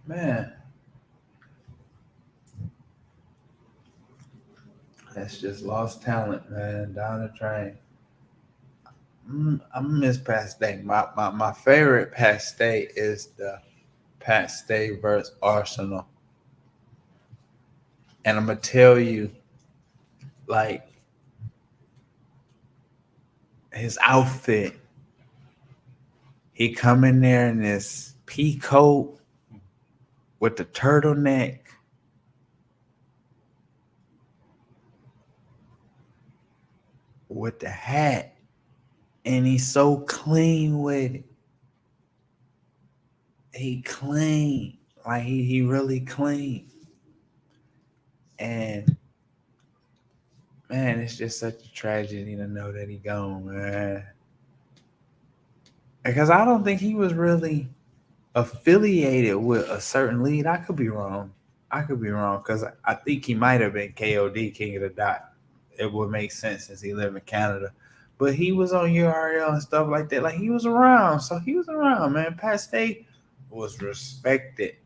Man, that's just lost talent, man. Down the drain. I miss Pat Stay. My favorite Pat Stay is the Pat Stay versus Arsenal. And I'm gonna tell you, like, his outfit. He come in there in this pea coat with the turtleneck. With the hat. And he's so clean with it. He clean. Like he really clean. And man, it's just such a tragedy to know that he gone, man. Because I don't think he was really affiliated with a certain lead. I could be wrong. Because I think he might have been KOD, King of the Dot. It would make sense since he lived in Canada. But he was on URL and stuff like that. Like, he was around. So he was around, man. Pat Stay was respected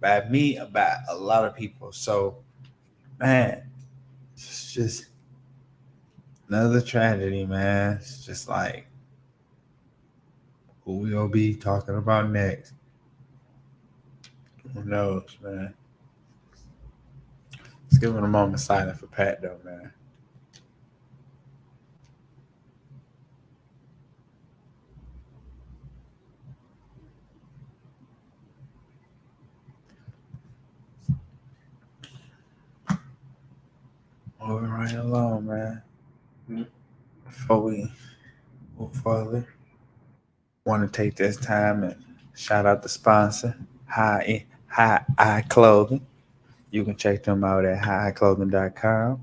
by me, by a lot of people. So, man, it's just another tragedy, man. It's just like, who we gonna be talking about next? Who knows, man? Let's give it a moment of silence for Pat, though, man. Moving right along, man. Before we move further, want to take this time and shout out the sponsor, High Eye Clothing. You can check them out at higheyeclothing.com.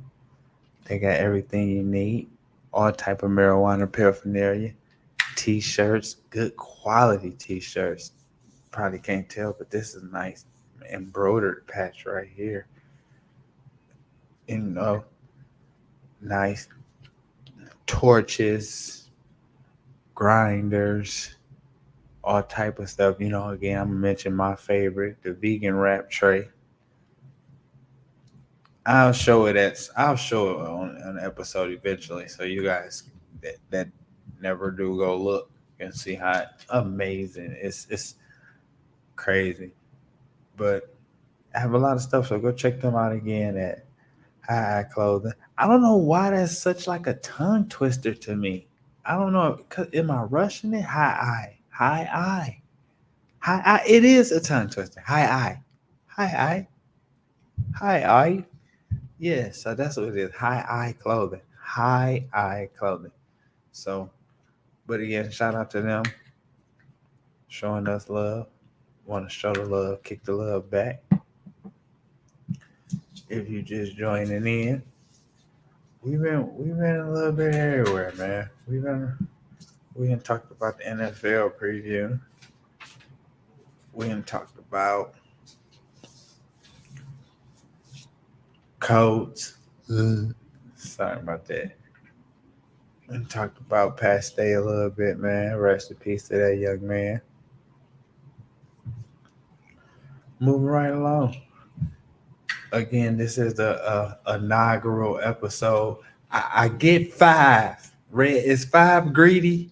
They got everything you need, all type of marijuana paraphernalia, t-shirts, good quality t-shirts. Probably can't tell, but this is nice embroidered patch right here. Nice torches, grinders, all type of stuff. Again, I'm gonna mention my favorite, the vegan wrap tray. I'll show it on an episode eventually, so you guys that never do go look and see how amazing it's crazy. But I have a lot of stuff, so go check them out again at High Eye Clothing. I don't know why that's such like a tongue twister to me. I don't know. Am I rushing it? High eye. It is a tongue twister. High eye. Yeah, so that's what it is. High Eye Clothing. High Eye Clothing. So, but again, shout out to them showing us love. Want to show the love, kick the love back. If you just joining in, we've been a little bit everywhere, man. We done talked about the NFL preview. We done talked about codes. Sorry about that. We talked about Pat Stay a little bit, man. Rest in peace to that young man. Moving right along. Again, this is the inaugural episode. I get 5. Red, is 5 greedy?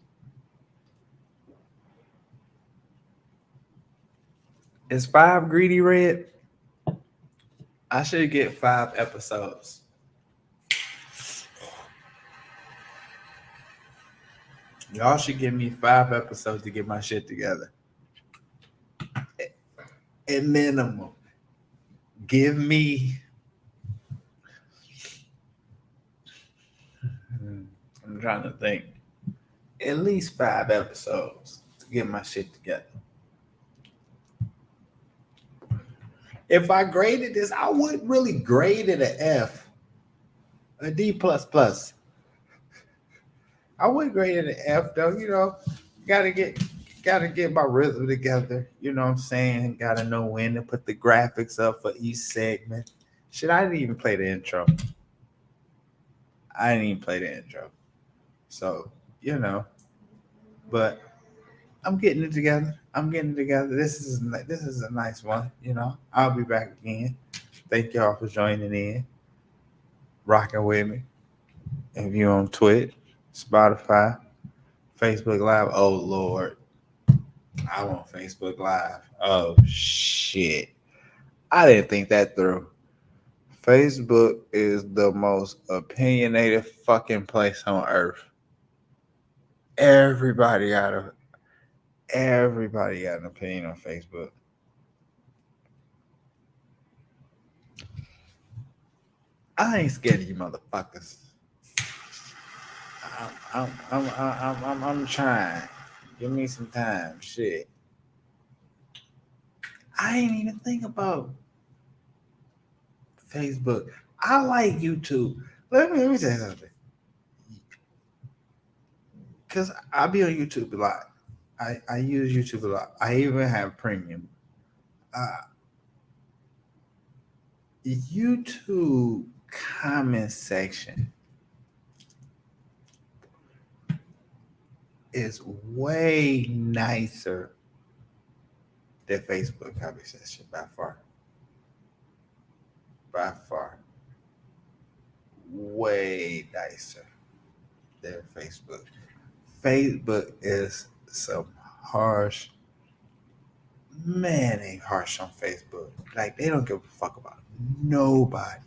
Is 5 greedy, Red? I should get 5 episodes. Y'all should give me 5 episodes to get my shit together. At minimum. Give me. I'm trying to think. At least 5 episodes to get my shit together. If I graded this, I wouldn't really grade it an F, a D++. I would grade it an F though. Gotta get my rhythm together. You know what I'm saying? Gotta know when to put the graphics up for each segment. Shit, I didn't even play the intro. So, but I'm getting it together. This is a nice one. I'll be back again. Thank y'all for joining in, rocking with me. If you're on Twitch, Spotify, Facebook Live, oh Lord, I want Facebook Live. Oh shit, I didn't think that through. Facebook is the most opinionated fucking place on earth. Everybody got an opinion on Facebook. I ain't scared of you motherfuckers. I'm trying. Give me some time. Shit. I ain't even think about Facebook. I like YouTube. Let me tell you something. Because I be on YouTube a lot. I use YouTube a lot. I even have premium. YouTube comment section is way nicer than Facebook comment section by far. By far. Way nicer than Facebook. Facebook is some harsh. Man, ain't harsh on Facebook. Like, they don't give a fuck about nobody.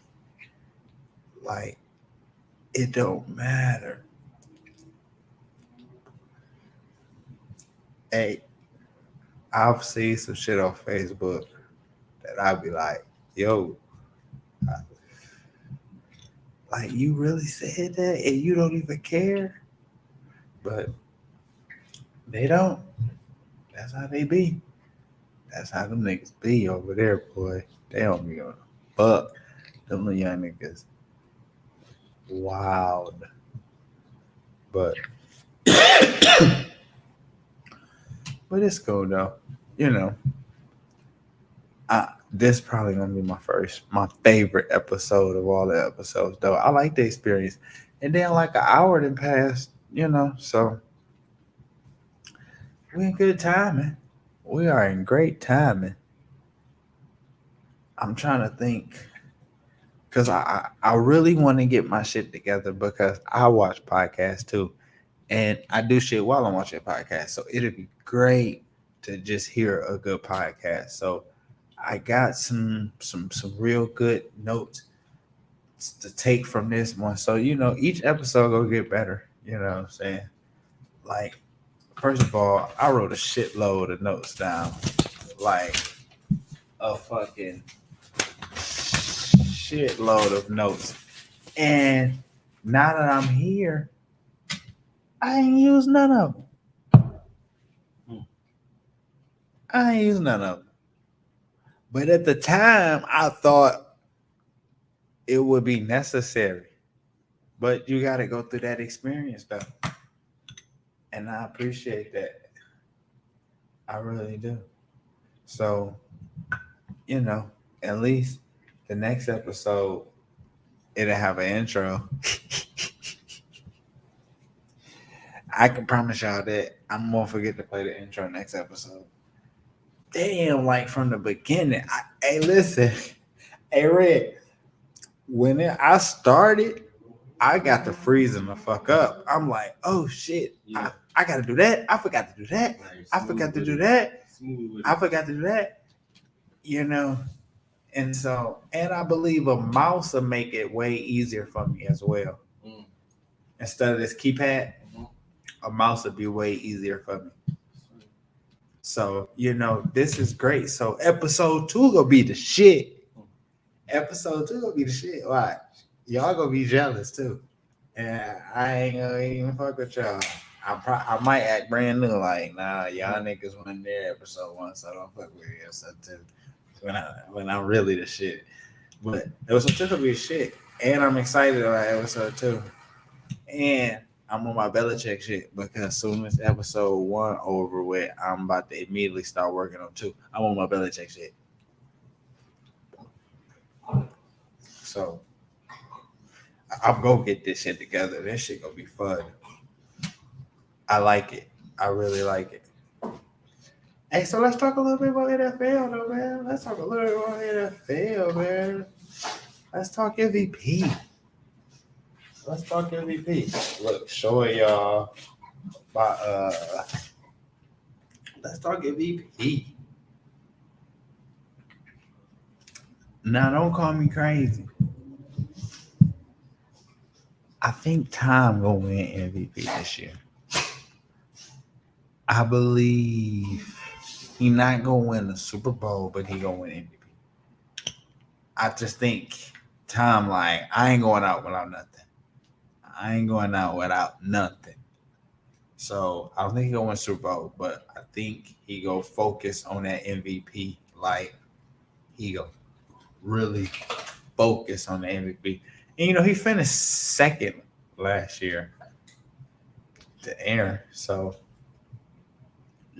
Like, it don't matter. Hey, I've seen some shit on Facebook that I'd be like, yo, like, you really said that and you don't even care? But they don't. That's how they be. That's how them niggas be over there, boy. They don't be on a fuck. Them little young niggas. Wild. But but it's cool though. This probably gonna be my favorite episode of all the episodes though. I like the experience. And then like an hour done passed, so we in good timing. We are in great timing. I'm trying to think. Because I really want to get my shit together because I watch podcasts too. And I do shit while I'm watching podcasts. So it'd be great to just hear a good podcast. So I got some real good notes to take from this one. So, each episode will get better. You know what I'm saying? Like, first of all, I wrote a shitload of notes down. Like a fucking shitload of notes. And now that I'm here, I ain't used none of them. But at the time, I thought it would be necessary. But you got to go through that experience, though. And I appreciate that. I really do. So, at least the next episode, it'll have an intro. I can promise y'all that I'm gonna forget to play the intro next episode. Damn, like from the beginning. Hey, listen. Hey, Red. When I started, I got to freezing the fuck up. I'm like, oh shit. Yeah. I gotta do that. I forgot to do that. I forgot to do that. And so, and I believe a mouse will make it way easier for me as well. Instead of this keypad, a mouse would be way easier for me. So, this is great. So episode 2 gonna be the shit. Why? Y'all gonna be jealous too. And I ain't gonna even fuck with y'all. I might act brand new, like, nah, y'all niggas wasn't there episode 1, so don't fuck with me episode 2. When I'm really the shit. But episode 2 gonna be the shit. And I'm excited about episode 2. And I'm on my Belichick shit because as soon as episode 1 over with, I'm about to immediately start working on 2. I'm on my Belichick shit. So I'm gonna get this shit together. This shit gonna be fun. I like it. I really like it. Hey, so let's talk a little bit about NFL, though, man. Let's talk a little bit about NFL, man. Let's talk MVP. Let's talk MVP. Look, showing y'all my let's talk MVP. Now, don't call me crazy. I think Tom gonna win MVP this year. I believe he not gonna win the Super Bowl, but he gonna win MVP. I just think Tom, like, I ain't going out without nothing. I ain't going out without nothing. So I don't think he gonna win Super Bowl, but I think he gonna focus on that MVP. Like, he gonna really focus on the MVP. And he finished second last year to Aaron. So,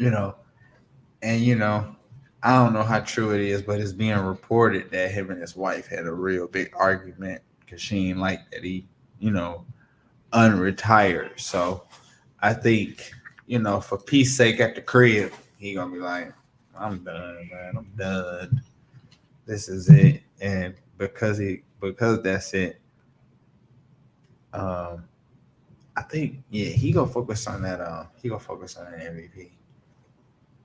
I don't know how true it is, but it's being reported that him and his wife had a real big argument because she ain't like that he, unretired. So I think, for peace sake at the crib, he gonna be like, I'm done, man. I'm done. This is it. And because that's it, I think, he gonna focus on that. He gonna focus on that MVP.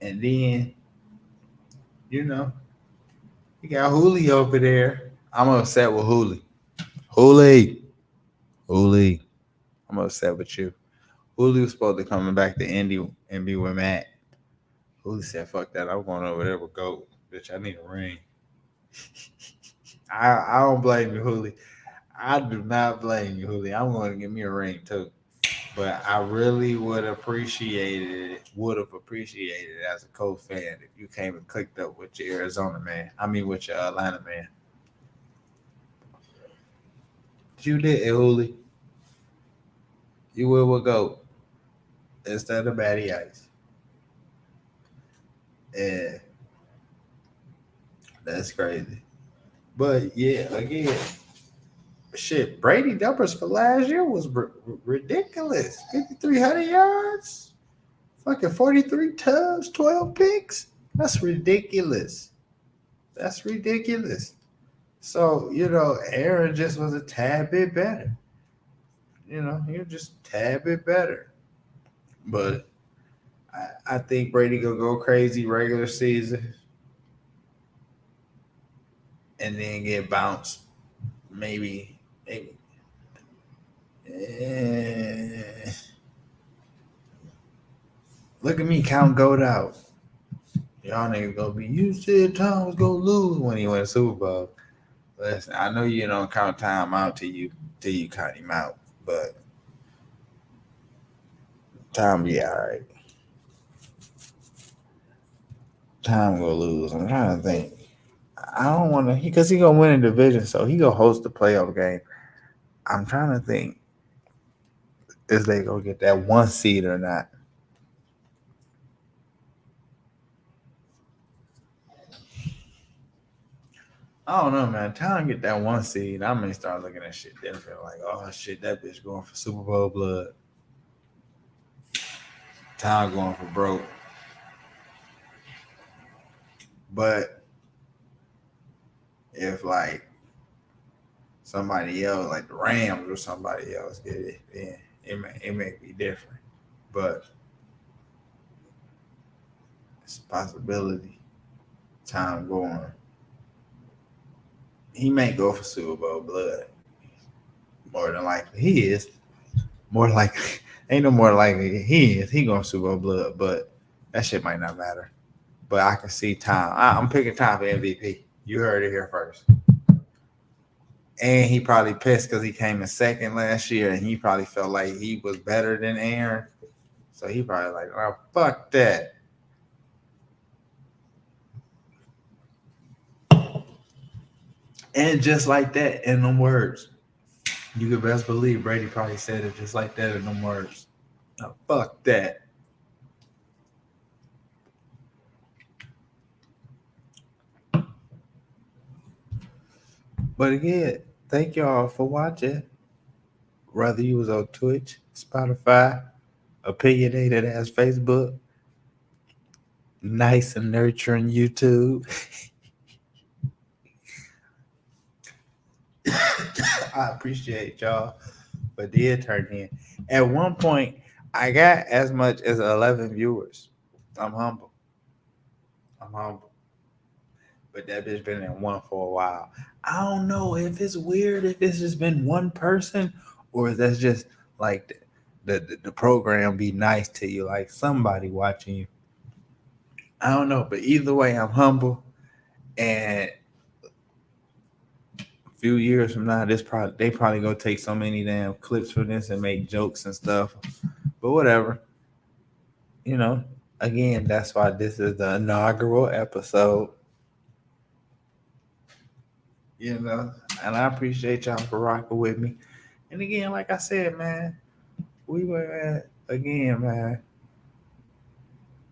And then, you got Hooli over there. I'm upset with Hooli. Hooli. I'm upset with you. Hooli was supposed to coming back to Indy and be with Matt. Hooli said, fuck that. I'm going over there with Goat. Bitch, I need a ring. I don't blame you, Hooli. I do not blame you, Hooli. I'm going to give me a ring too. But I really would have appreciated it as a Colts fan if you came and clicked up with your Arizona man. I mean, with your Atlanta man. You did, Hooli. You will go instead of Matty Ice. Yeah, that's crazy. But yeah, again, shit, Brady numbers for last year was ridiculous. 5,300 yards, fucking 43 tubs, 12 picks. That's ridiculous. So, Aaron just was a tad bit better. He was just a tad bit better. But I think Brady gonna go crazy regular season and then get bounced. Maybe. Look at me count goat out. Y'all niggas gonna be. You said Tom was gonna lose when he went Super Bowl. Listen, I know you don't count time out till you count him out, but Tom be all right. Tom gonna lose. I'm trying to think. I don't want to, because he gonna win a division, so he gonna host the playoff game. I'm trying to think, is they gonna get that one seed or not? I don't know, man. Tom get that one seed, I may start looking at shit different. Like, oh shit, that bitch going for Super Bowl blood. Tom going for broke. But if like somebody else, like the Rams or somebody else get it, then it may be different. But it's a possibility. Tom going. He may go for Super Bowl blood. More than likely. He is. More likely. Ain't no more likely. He is. He going Super Bowl blood, but that shit might not matter. But I can see Tom. I'm picking Tom for MVP. You heard it here first. And he probably pissed because he came in second last year, and he probably felt like he was better than Aaron. So he probably like, oh, fuck that. And just like that, in them words, you could best believe Brady probably said it just like that in them words. Oh, fuck that. But again, thank y'all for watching. Whether you was on Twitch, Spotify, opinionated as Facebook, nice and nurturing YouTube. I appreciate y'all, but did turn in. At one point, I got as much as 11 viewers. I'm humble. But that bitch been in one for a while. I don't know if it's weird if it's just been one person or if that's just like the program be nice to you, like somebody watching you. I don't know, but either way, I'm humble. And a few years from now, they probably gonna take so many damn clips from this and make jokes and stuff. But whatever, you know. Again, that's why this is the inaugural episode. You know, and I appreciate y'all for rocking with me. And again, like I said, man, we were at again, man.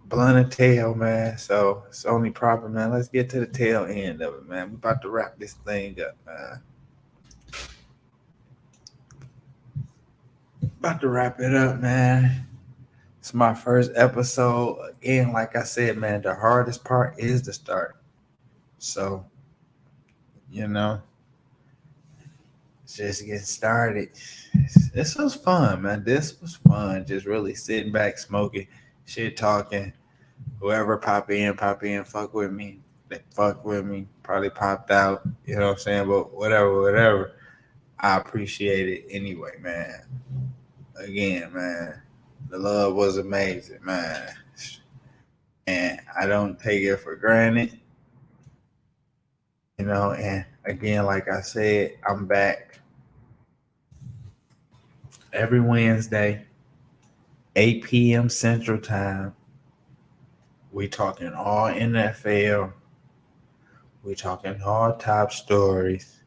Blunt and tail, man. So it's only proper, man. Let's get to the tail end of it, man. We're about to wrap this thing up, man. About to wrap it up, man. It's my first episode. Again, like I said, man, the hardest part is the start. So, you know, just get started. This was fun, man. This was fun. Just really sitting back, smoking, shit talking. Whoever pop in, fuck with me. They fuck with me. Probably popped out. You know what I'm saying? But whatever. I appreciate it anyway, man. Again, man, the love was amazing, man. And I don't take it for granted. You know, and again, like I said, I'm back every Wednesday, 8 p.m. Central Time. We talking all NFL. We talking all top stories.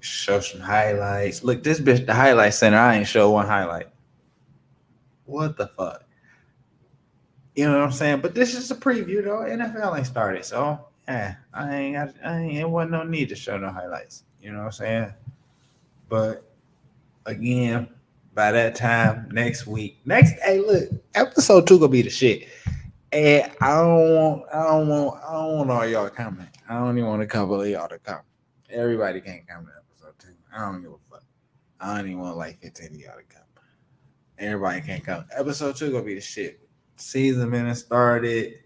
Show some highlights. Look, this bitch, the highlight center, I ain't show one highlight. What the fuck? You know what I'm saying? But this is a preview, though. NFL ain't started, so yeah, it wasn't no need to show no highlights. You know what I'm saying? But again, by that time next week, hey, look, episode 2 gonna be the shit. And I don't want all y'all coming. I don't even want a couple of y'all to come. Everybody can't come to episode 2. I don't give a fuck. I don't even want like 15 of y'all to come. Everybody can't come. Episode 2 gonna be the shit. Season been started.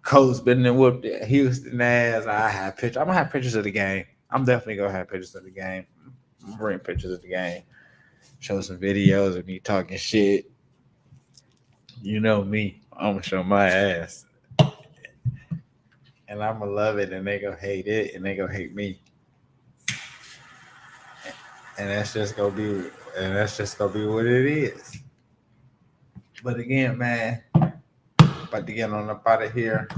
Coach been and whooped it. Houston ass. I'm gonna have pictures of the game. I'm definitely gonna have pictures of the game. I'm gonna bring pictures of the game. Show some videos of me talking shit. You know me. I'm gonna show my ass. And I'm gonna love it, and they gonna hate it, and they gonna hate me. And that's just gonna be what it is. But again, man, about to get on up out of here.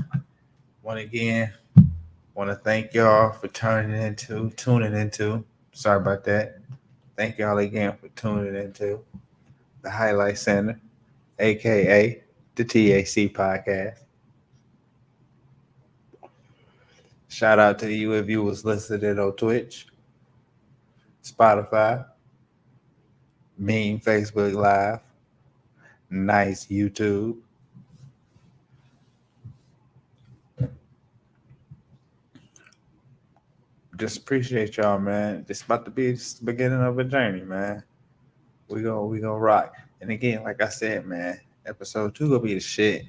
Want to thank y'all for tuning into. Sorry about that. Thank y'all again for tuning into the Highlight Center, aka the TAC podcast. Shout out to you if you was listening on Twitch, Spotify, Mean Facebook Live, nice YouTube. Just appreciate y'all, man. It's about to be the beginning of a journey, man. We gonna rock. And again, like I said, man, episode 2 gonna be the shit.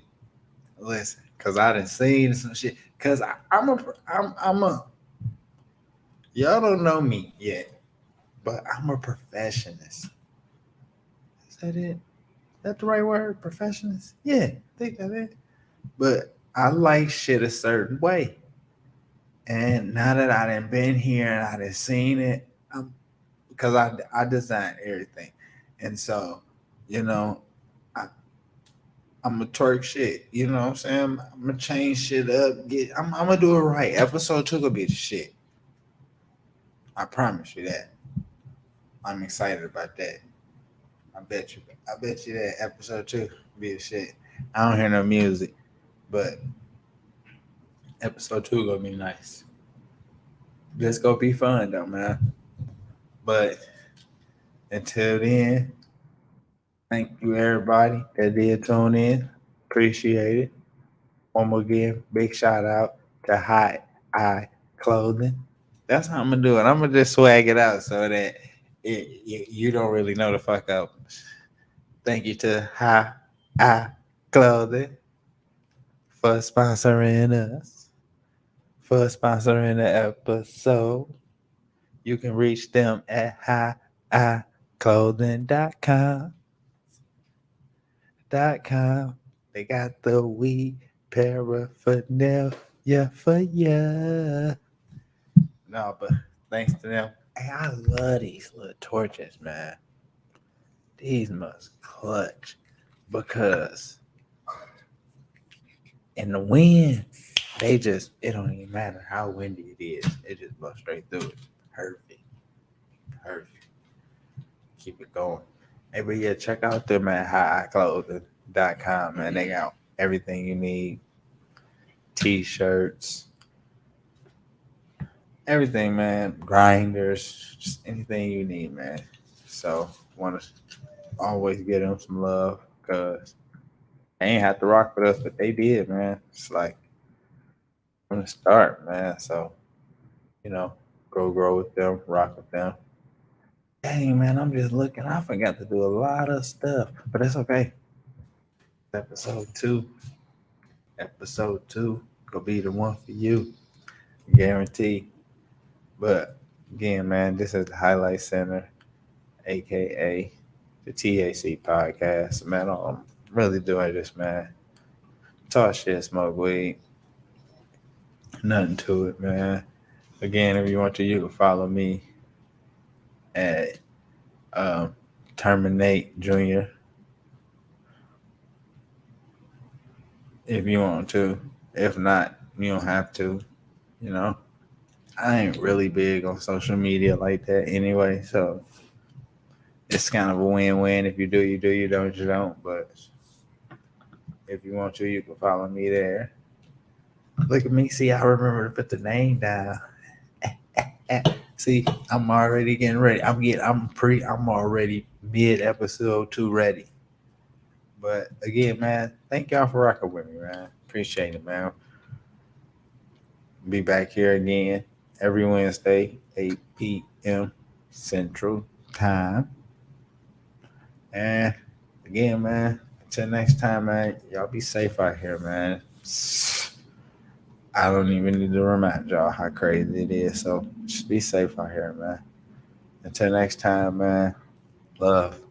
Listen, cause I done seen some shit. Cause I'm a. Y'all don't know me yet, but I'm a perfectionist. Is that it? Is that the right word? Perfectionist? Yeah, I think that's it. But I like shit a certain way. And now that I done been here and I done seen it, because I design everything. And so, you know, I'm a twerk shit. You know what I'm saying? I'm gonna change shit up. I'm gonna do it right. Episode 2 gonna be the shit. I promise you that. I'm excited about that. I bet you that episode 2 will be the shit. I don't hear no music, but episode 2 gonna be nice. This gonna be fun though, man. But until then, thank you everybody that did tune in. Appreciate it. One more again, big shout out to High Eye Clothing. That's how I'm gonna do it. I'm gonna just swag it out so that you don't really know the fuck up. Thank you to High Eye Clothing for sponsoring us, for sponsoring the episode. You can reach them at higheyeclothing.com. They got the weed paraphernalia for ya. No, but thanks to them. Hey, I love these little torches, man. These must clutch because in the wind, it don't even matter how windy it is. It just blows straight through it. Perfect. Keep it going. Hey, but yeah, check out them at higheyeclothing.com, man. They got everything you need. T-shirts, everything, man. Grinders, just anything you need, man. So want to always give them some love because they ain't have to rock with us, but they did, man. It's like from the start, man. So, go grow with them, rock with them. Dang, man, I'm just looking. I forgot to do a lot of stuff, but it's okay. Episode 2 gonna be the one for you, guarantee. But again, man, this is the Highlight Center, aka the TAC podcast. Man, I'm really doing this, man. Talk shit, smoke weed, nothing to it, man. Again, if you want to, you can follow me at Terminate Junior. If you want to. If not, you don't have to. I ain't really big on social media like that anyway, so it's kind of a win-win. If you do, you do. You don't, you don't. But if you want to, you can follow me there. Look at me. See, I remember to put the name down. See, I'm already getting ready. I'm already mid episode 2 ready. But again, man, thank y'all for rocking with me, man. Appreciate it, man. Be back here again every Wednesday, 8 p.m. Central Time. And again, man, until next time, man, y'all be safe out here, man. I don't even need to remind y'all how crazy it is. So just be safe out here, man. Until next time, man. Love.